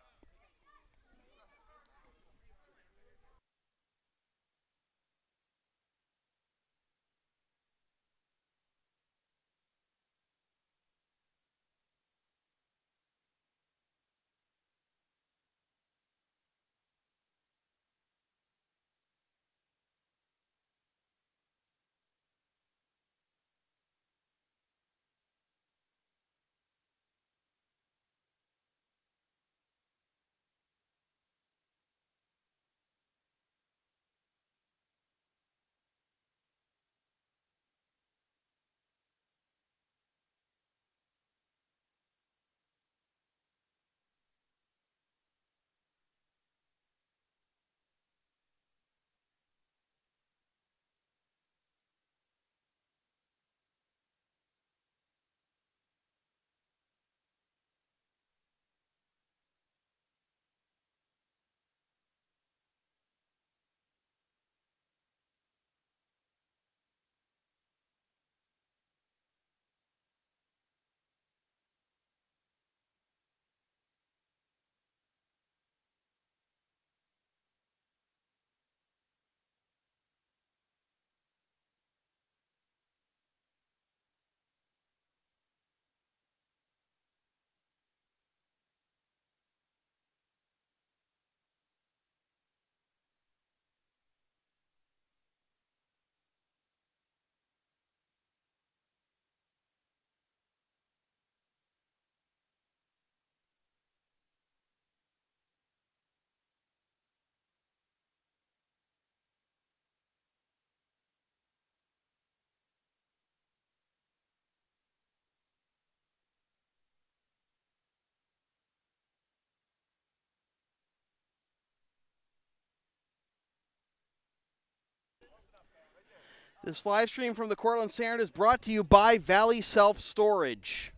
This live stream from the Cortland Standard is brought to you by Valley Self-Storage.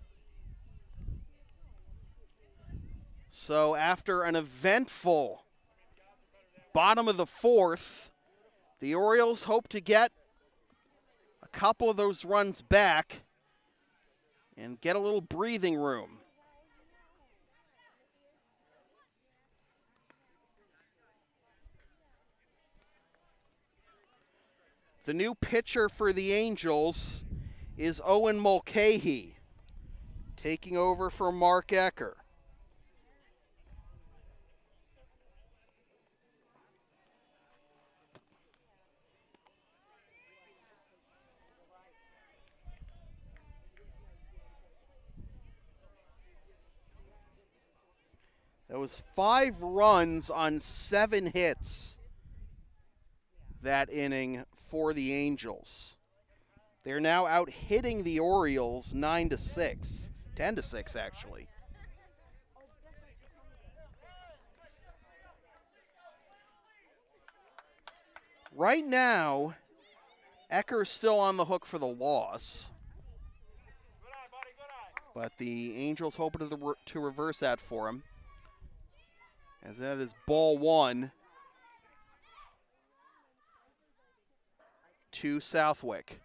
So after an eventful bottom of the fourth, the Orioles hope to get a couple of those runs back and get a little breathing room. The new pitcher for the Angels is Owen Mulcahy, taking over for Mark Ecker. That was 5 runs on 7 hits that inning for the Angels. They're now out hitting the Orioles 9-6, 10-6 actually. Right now, Ecker's still on the hook for the loss, but the Angels hoping to reverse that for him, as that is ball 1 to Southwick.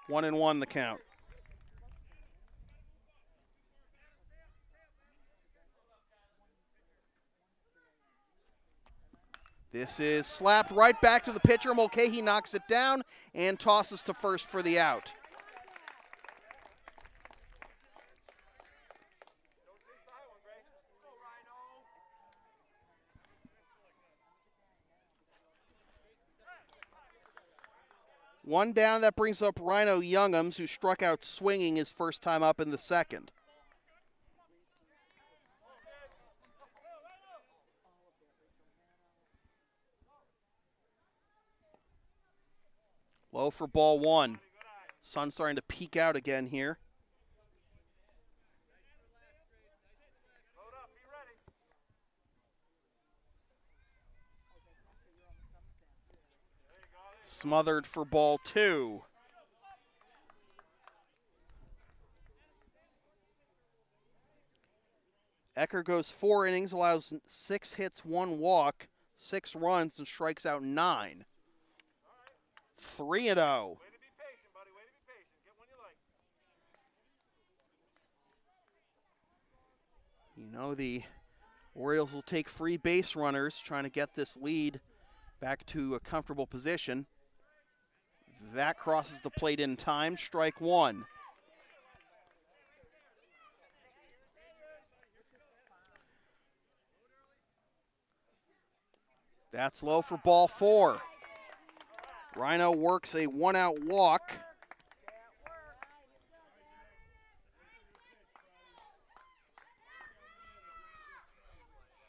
1-1 the count. This is slapped right back to the pitcher. Mulcahy knocks it down and tosses to first for the out. One down, that brings up Rhino Youngums, who struck out swinging his first time up in the second. Low for ball 1. Sun starting to peek out again here. Smothered for ball 2. Ecker goes 4 innings, allows 6 hits, 1 walk, 6 runs, and strikes out 9. 3-0. You know, the Orioles will take free base runners, trying to get this lead back to a comfortable position. That crosses the plate in time. Strike 1. That's low for ball 4. Rhino works a 1-out walk.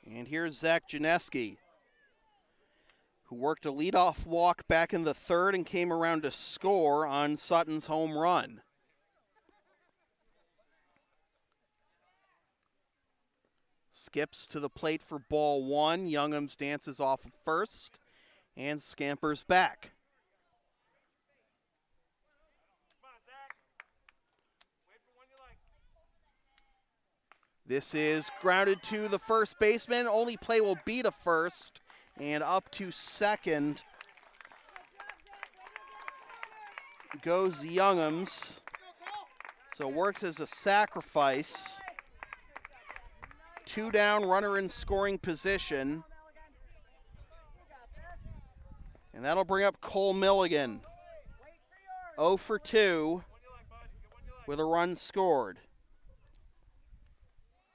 And here's Zach Janeski, who worked a leadoff walk back in the third and came around to score on Sutton's home run. Skips to the plate for ball 1. Youngums dances off at first and scampers back. This is grounded to the first baseman. Only play will be to first. And up to second goes Youngums. So works as a sacrifice. 2 down, runner in scoring position. And that'll bring up Cole Milligan. 0 for 2 with a run scored.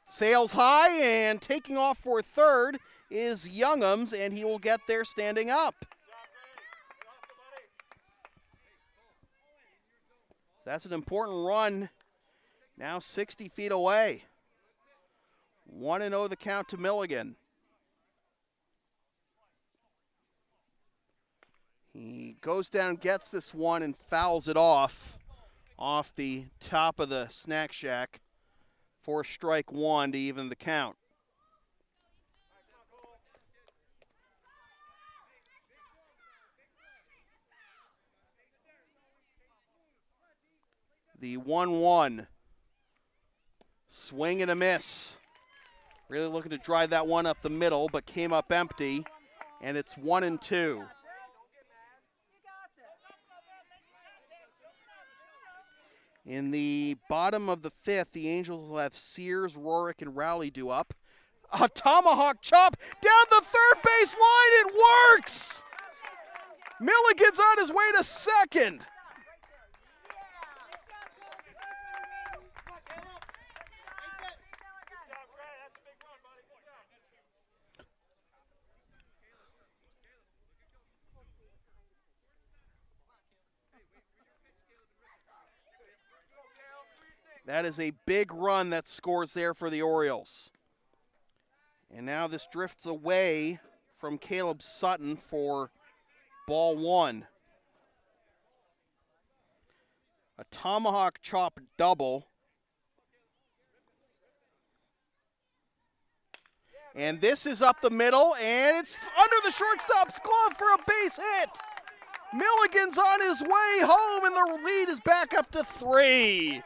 Sails high, and taking off for third is Youngums, and he will get there standing up. That's an important run, now 60 feet away. 1-0 the count to Milligan. He goes down, gets this one, and fouls it off the top of the snack shack for strike 1 to even the count. The 1-1. Swing and a miss. Really looking to drive that one up the middle, but came up empty. And it's 1-2. In the bottom of the fifth, the Angels will have Sears, Rorick, and Rowley due up. A tomahawk chop down the third base line. It works! Milligan's on his way to second. That is a big run that scores there for the Orioles. And now this drifts away from Caleb Sutton for ball one. A tomahawk chop double. And this is up the middle, and it's under the shortstop's glove for a base hit. Milligan's on his way home, and the lead is back up to 3.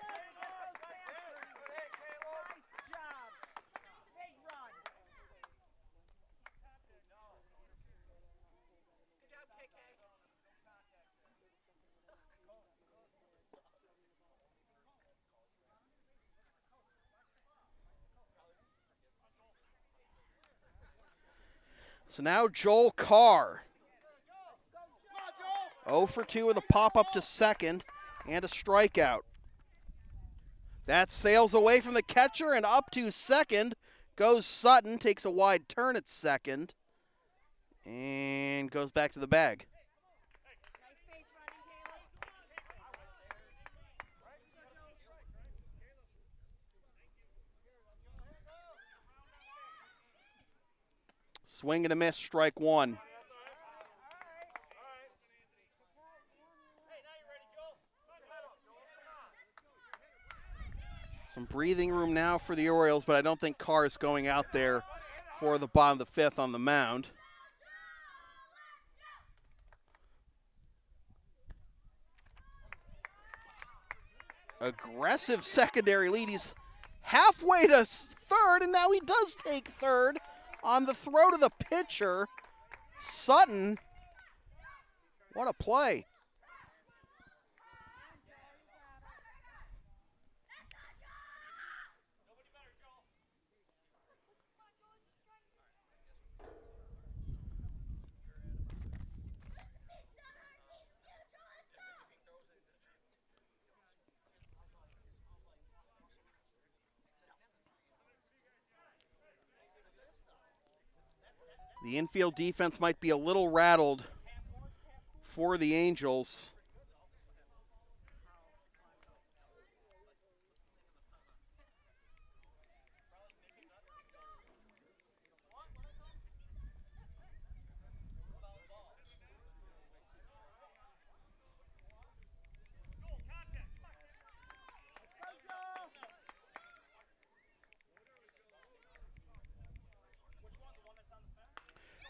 So now Joel Carr, 0 for 2 with a pop-up to second and a strikeout. That sails away from the catcher and up to second goes Sutton, takes a wide turn at second, and goes back to the bag. Swing and a miss, strike one. Some breathing room now for the Orioles, but I don't think Carr is going out there for the bottom of the fifth on the mound. Aggressive secondary lead. He's halfway to third, and now he does take third. On the throw to the pitcher, Sutton, what a play. The infield defense might be a little rattled for the Angels.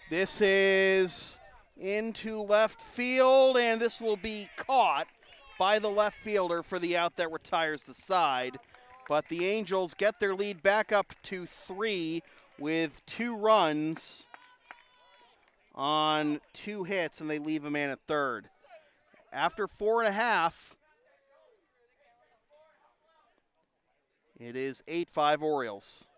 This is into left field, and this will be caught by the left fielder for the out that retires the side. But the Angels get their lead back up to 3 with 2 runs on 2 hits, and they leave a man at third. After 4.5, it is 8-5 Orioles.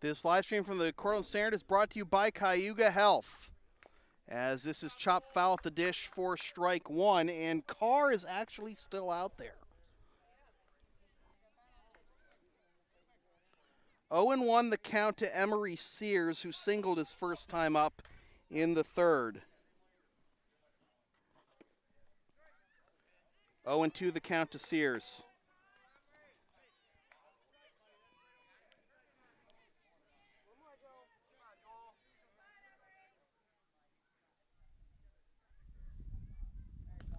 This live stream from the Cortland Standard is brought to you by Cayuga Health. As this is chopped foul at the dish for strike one, and Carr is actually still out there. 0-1 the count to Emery Sears, who singled his first time up in the third. 0-2 the count to Sears.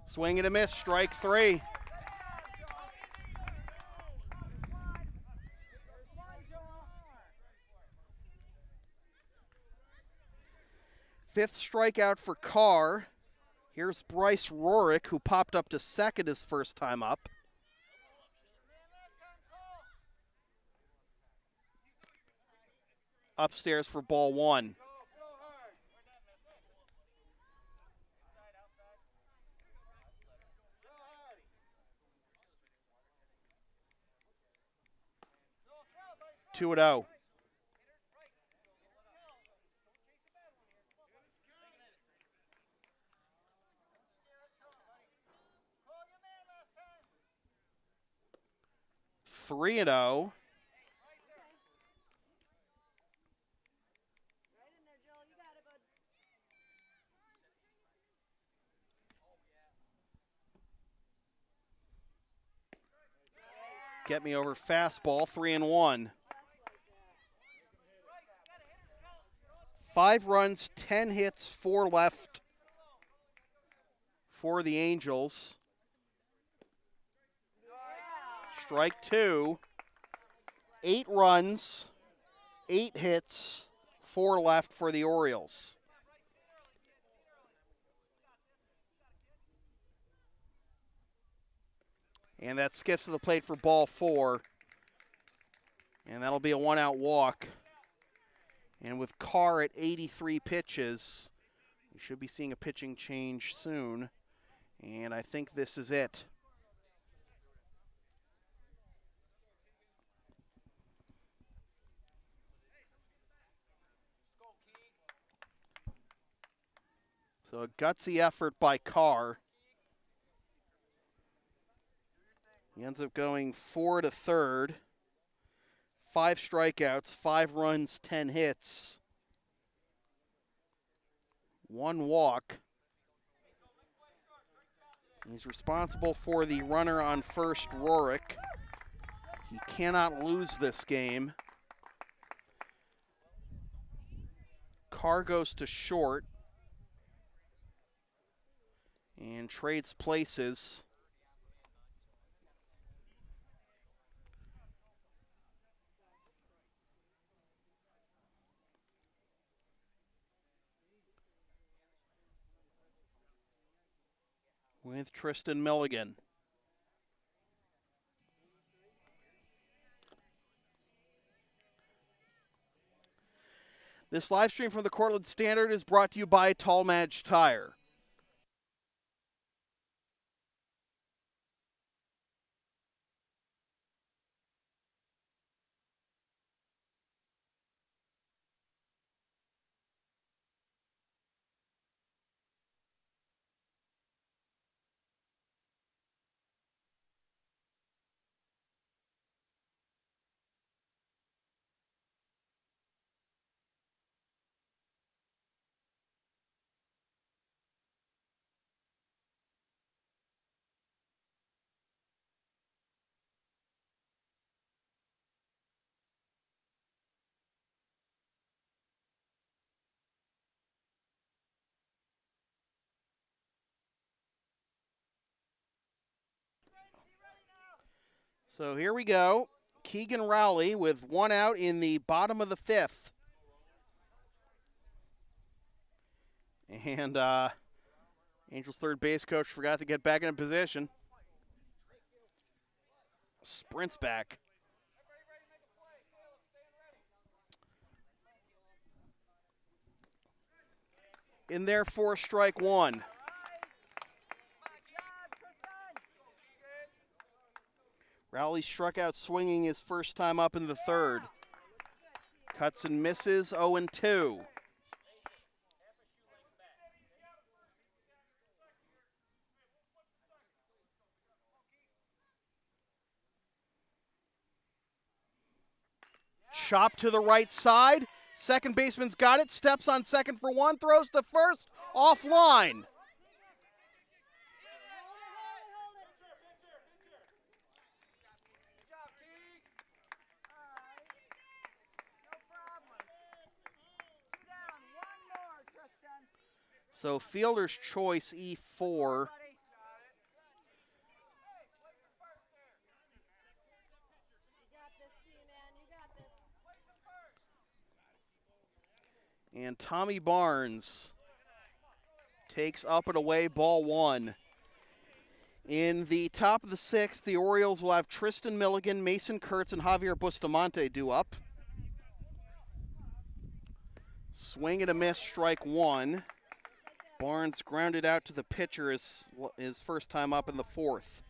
Swing and a miss, strike three. Fifth strikeout for Carr. Here's Bryce Rorick, who popped up to second his first time up. Upstairs for ball one. 2-0. Three and 0. Get me over fastball, 3-1. 5 runs, 10 hits, 4 left for the Angels. Strike two. 8 runs, 8 hits, 4 left for the Orioles. And that skips to the plate for ball 4. And that'll be a 1-out walk. And with Carr at 83 pitches, we should be seeing a pitching change soon. And I think this is it. So a gutsy effort by Carr. He ends up going 4 to third. 5 strikeouts, 5 runs, 10 hits. 1 walk. He's responsible for the runner on first, Rorick. He cannot lose this game. Carr goes to short and trades places. With Tristan Milligan. This live stream from the Cortland Standard is brought to you by Tallmadge Tire. So here we go. Keegan Rowley with 1 out in the bottom of the 5th. And Angels third base coach forgot to get back in position. Sprints back. In there for strike one. Rowley struck out swinging his first time up in the third. Cuts and misses, 0-2. Chop to the right side. Second baseman's got it. Steps on second for one. Throws to first. Offline. So fielder's choice, E4. And Tommy Barnes takes up and away, ball one. In the top of the sixth, the Orioles will have Tristan Milligan, Mason Kurtz, and Javier Bustamante due up. Swing and a miss, strike one. Barnes grounded out to the pitcher his first time up in the fourth.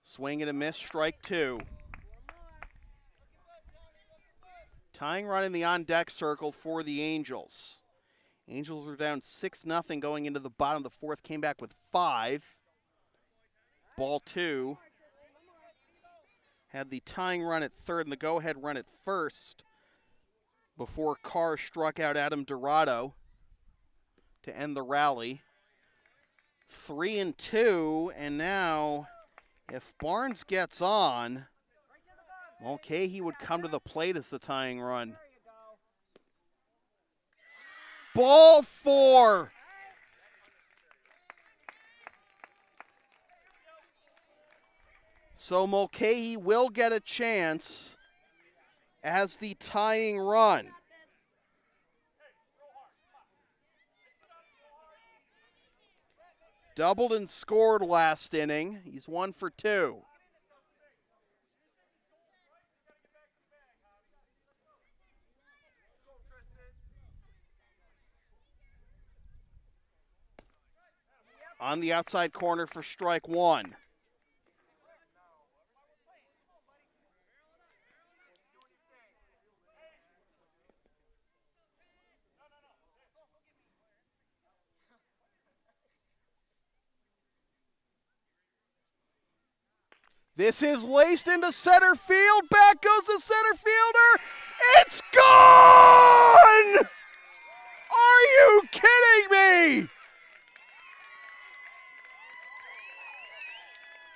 Swing and a miss, strike two. Tying run in the on-deck circle for the Angels. Angels were down 6-0 going into the bottom of the fourth, came back with 5. Ball two. Had the tying run at third and the go-ahead run at first before Carr struck out Adam Dorado to end the rally. 3-2, and now if Barnes gets on, okay, he would come to the plate as the tying run. Ball four. So Mulcahy will get a chance as the tying run. Doubled and scored last inning. He's 1 for 2. On the outside corner for strike one. This is laced into center field. Back goes the center fielder. It's gone! Are you kidding me?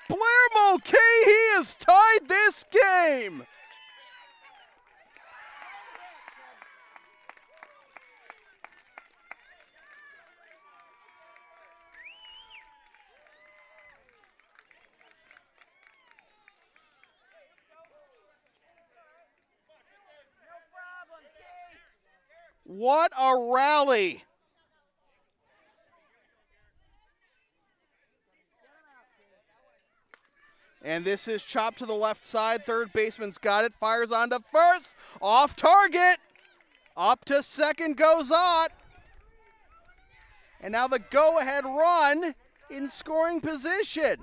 Blair Mulcahy has tied this game. What a rally. And this is chopped to the left side. Third baseman's got it. Fires on to first. Off target. Up to second goes Ott. And now the go-ahead run in scoring position.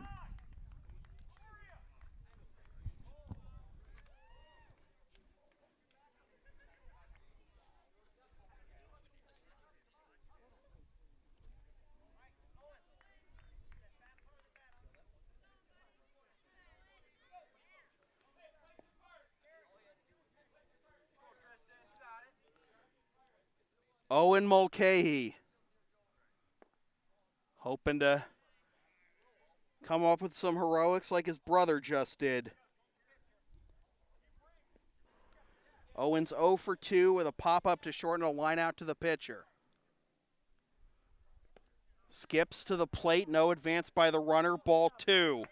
Owen Mulcahy hoping to come up with some heroics like his brother just did. Owen's 0 for 2 with a pop-up to shorten a line out to the pitcher. Skips to the plate, no advance by the runner, ball two.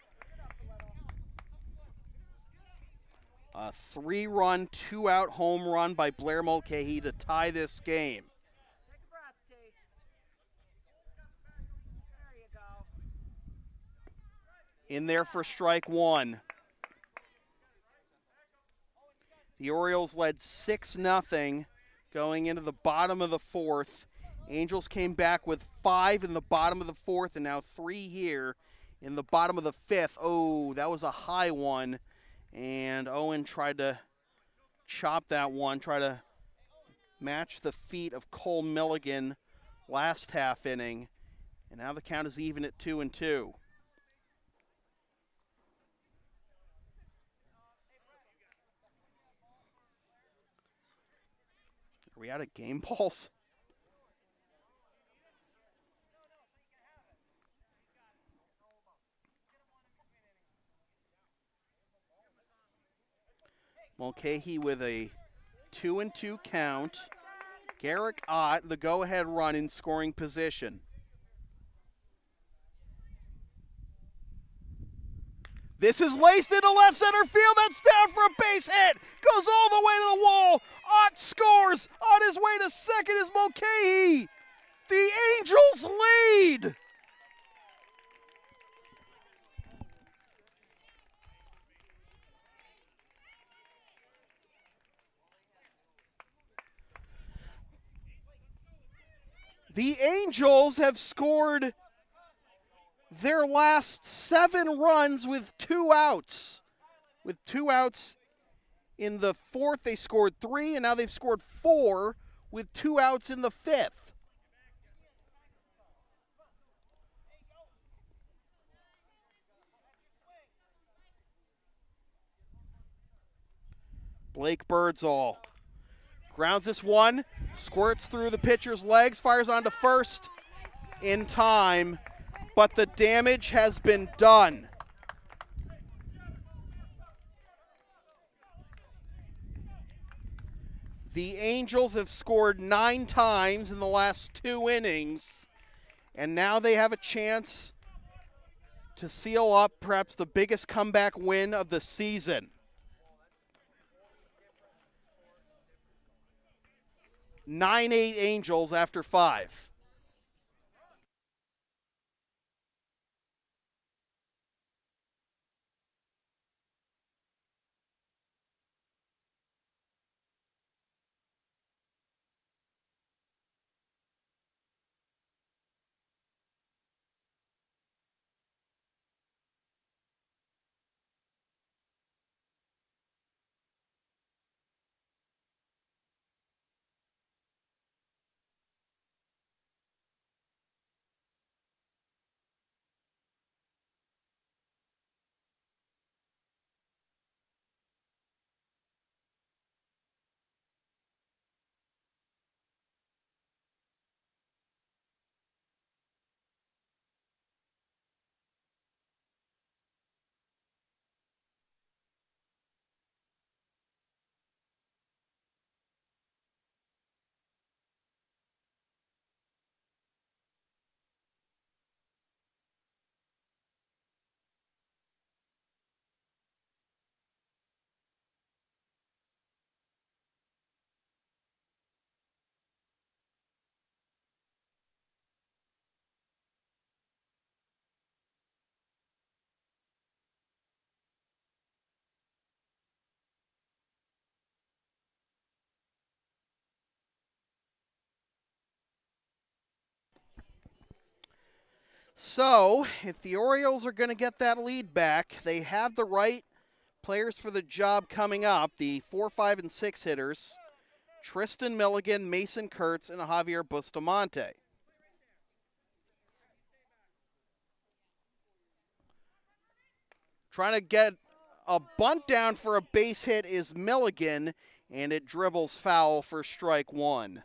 A 3-run, 2-out home run by Blair Mulcahy to tie this game. In there for strike one. The Orioles led 6-0 going into the bottom of the fourth. Angels came back with 5 in the bottom of the fourth and now 3 here in the bottom of the fifth. Oh, that was a high one. And Owen tried to chop that one, try to match the feet of Cole Milligan last half inning. And now the count is even at 2-2. Are we out of game balls? Mulcahy with a 2-2 count. Garrick Ott, the go-ahead run in scoring position. This is laced into left center field. That's down for a base hit. Goes all the way to the wall. Ott scores. On his way to second is Mulcahy. The Angels lead. The Angels have scored their last 7 runs with 2 outs. With 2 outs in the 4th, they scored 3, and now they've scored 4 with 2 outs in the 5th. Blake Birdsall grounds this one, squirts through the pitcher's legs, fires onto first in time, but the damage has been done. The Angels have scored 9 times in the last 2 innings, and now they have a chance to seal up perhaps the biggest comeback win of the season. 9-8 Angels after 5. So, if the Orioles are going to get that lead back, they have the right players for the job coming up. The 4, 5, and 6 hitters, Tristan Milligan, Mason Kurtz, and Javier Bustamante. Trying to get a bunt down for a base hit is Milligan, and it dribbles foul for strike 1.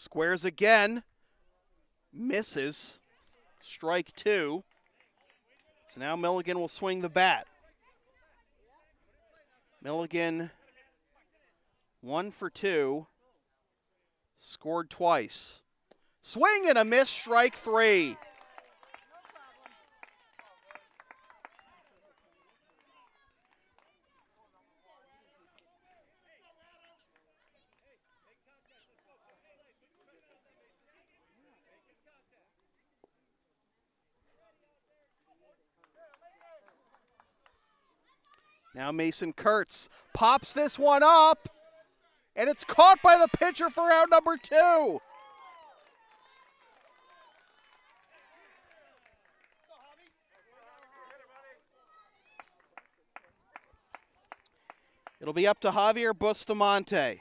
Squares again, misses, strike 2. So now Milligan will swing the bat. Milligan 1 for 2, scored twice. Swing and a miss, strike 3. Now Mason Kurtz pops this one up, and it's caught by the pitcher for out number 2. It'll be up to Javier Bustamante.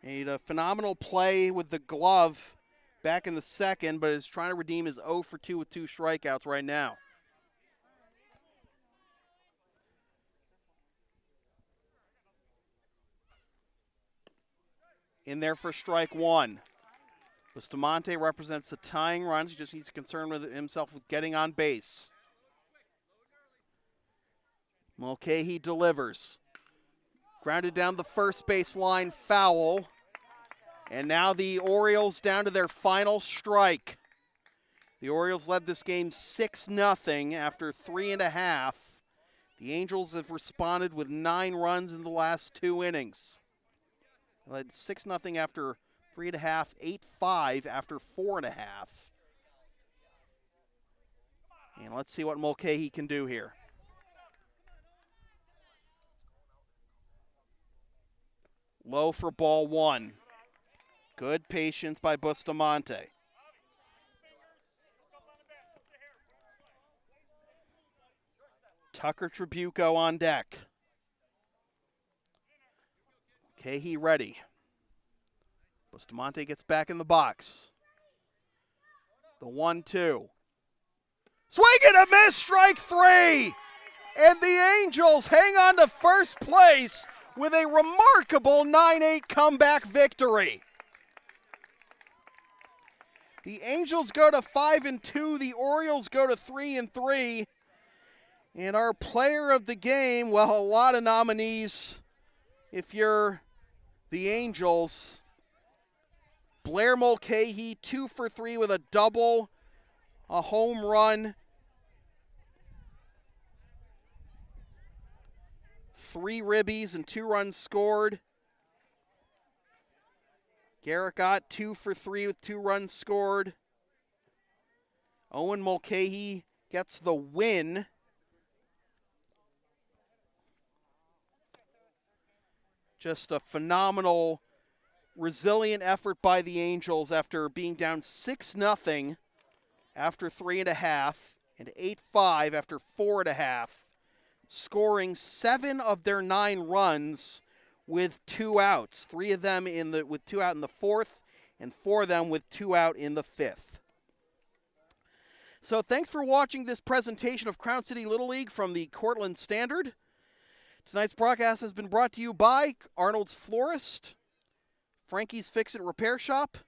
Made a phenomenal play with the glove back in the second, but is trying to redeem his 0 for 2 with 2 strikeouts right now. In there for strike 1. Bustamante represents the tying runs. He just needs to concern with himself with getting on base. Mulcahy delivers. Grounded down the first base line, foul. And now the Orioles down to their final strike. The Orioles led this game 6-0 after 3.5. The Angels have responded with 9 runs in the last 2 innings. They led 6-0 after 3.5, 8-5 after 4.5. And let's see what Mulcahy can do here. Low for ball 1. Good patience by Bustamante. Tucker Tribuco on deck. Mulcahy ready. Bustamante gets back in the box. The 1-2. Swing and a miss, strike 3! And the Angels hang on to first place with a remarkable 9-8 comeback victory. The Angels go to 5-2. The Orioles go to 3-3. And our player of the game, well, a lot of nominees. If you're the Angels, Blair Mulcahy, 2 for 3 with a double, a home run, 3 ribbies and 2 runs scored. Garrett got 2 for 3 with 2 runs scored. Owen Mulcahy gets the win. Just a phenomenal, resilient effort by the Angels after being down 6-0 after 3.5 and 8-5 after 4.5, scoring 7 of their 9 runs with 2 outs. 3 of them with 2 out in the 4th, and 4 of them with 2 out in the 5th. So thanks for watching this presentation of Crown City Little League from the Cortland Standard. Tonight's broadcast has been brought to you by Arnold's Florist, Frankys Fix Repair Shop,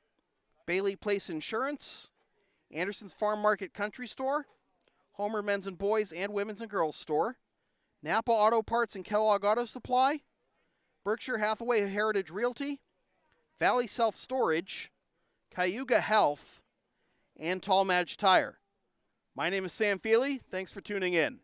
Bailey Place Insurance, Anderson's Farm Market Country Store, Homer Men's and Boys and Women's and Girls Store, Napa Auto Parts and Kellogg Auto Supply, Berkshire Hathaway Heritage Realty, Valley Self Storage, Cayuga Health, and Tallmadge Tire. My name is Sam Feely. Thanks for tuning in.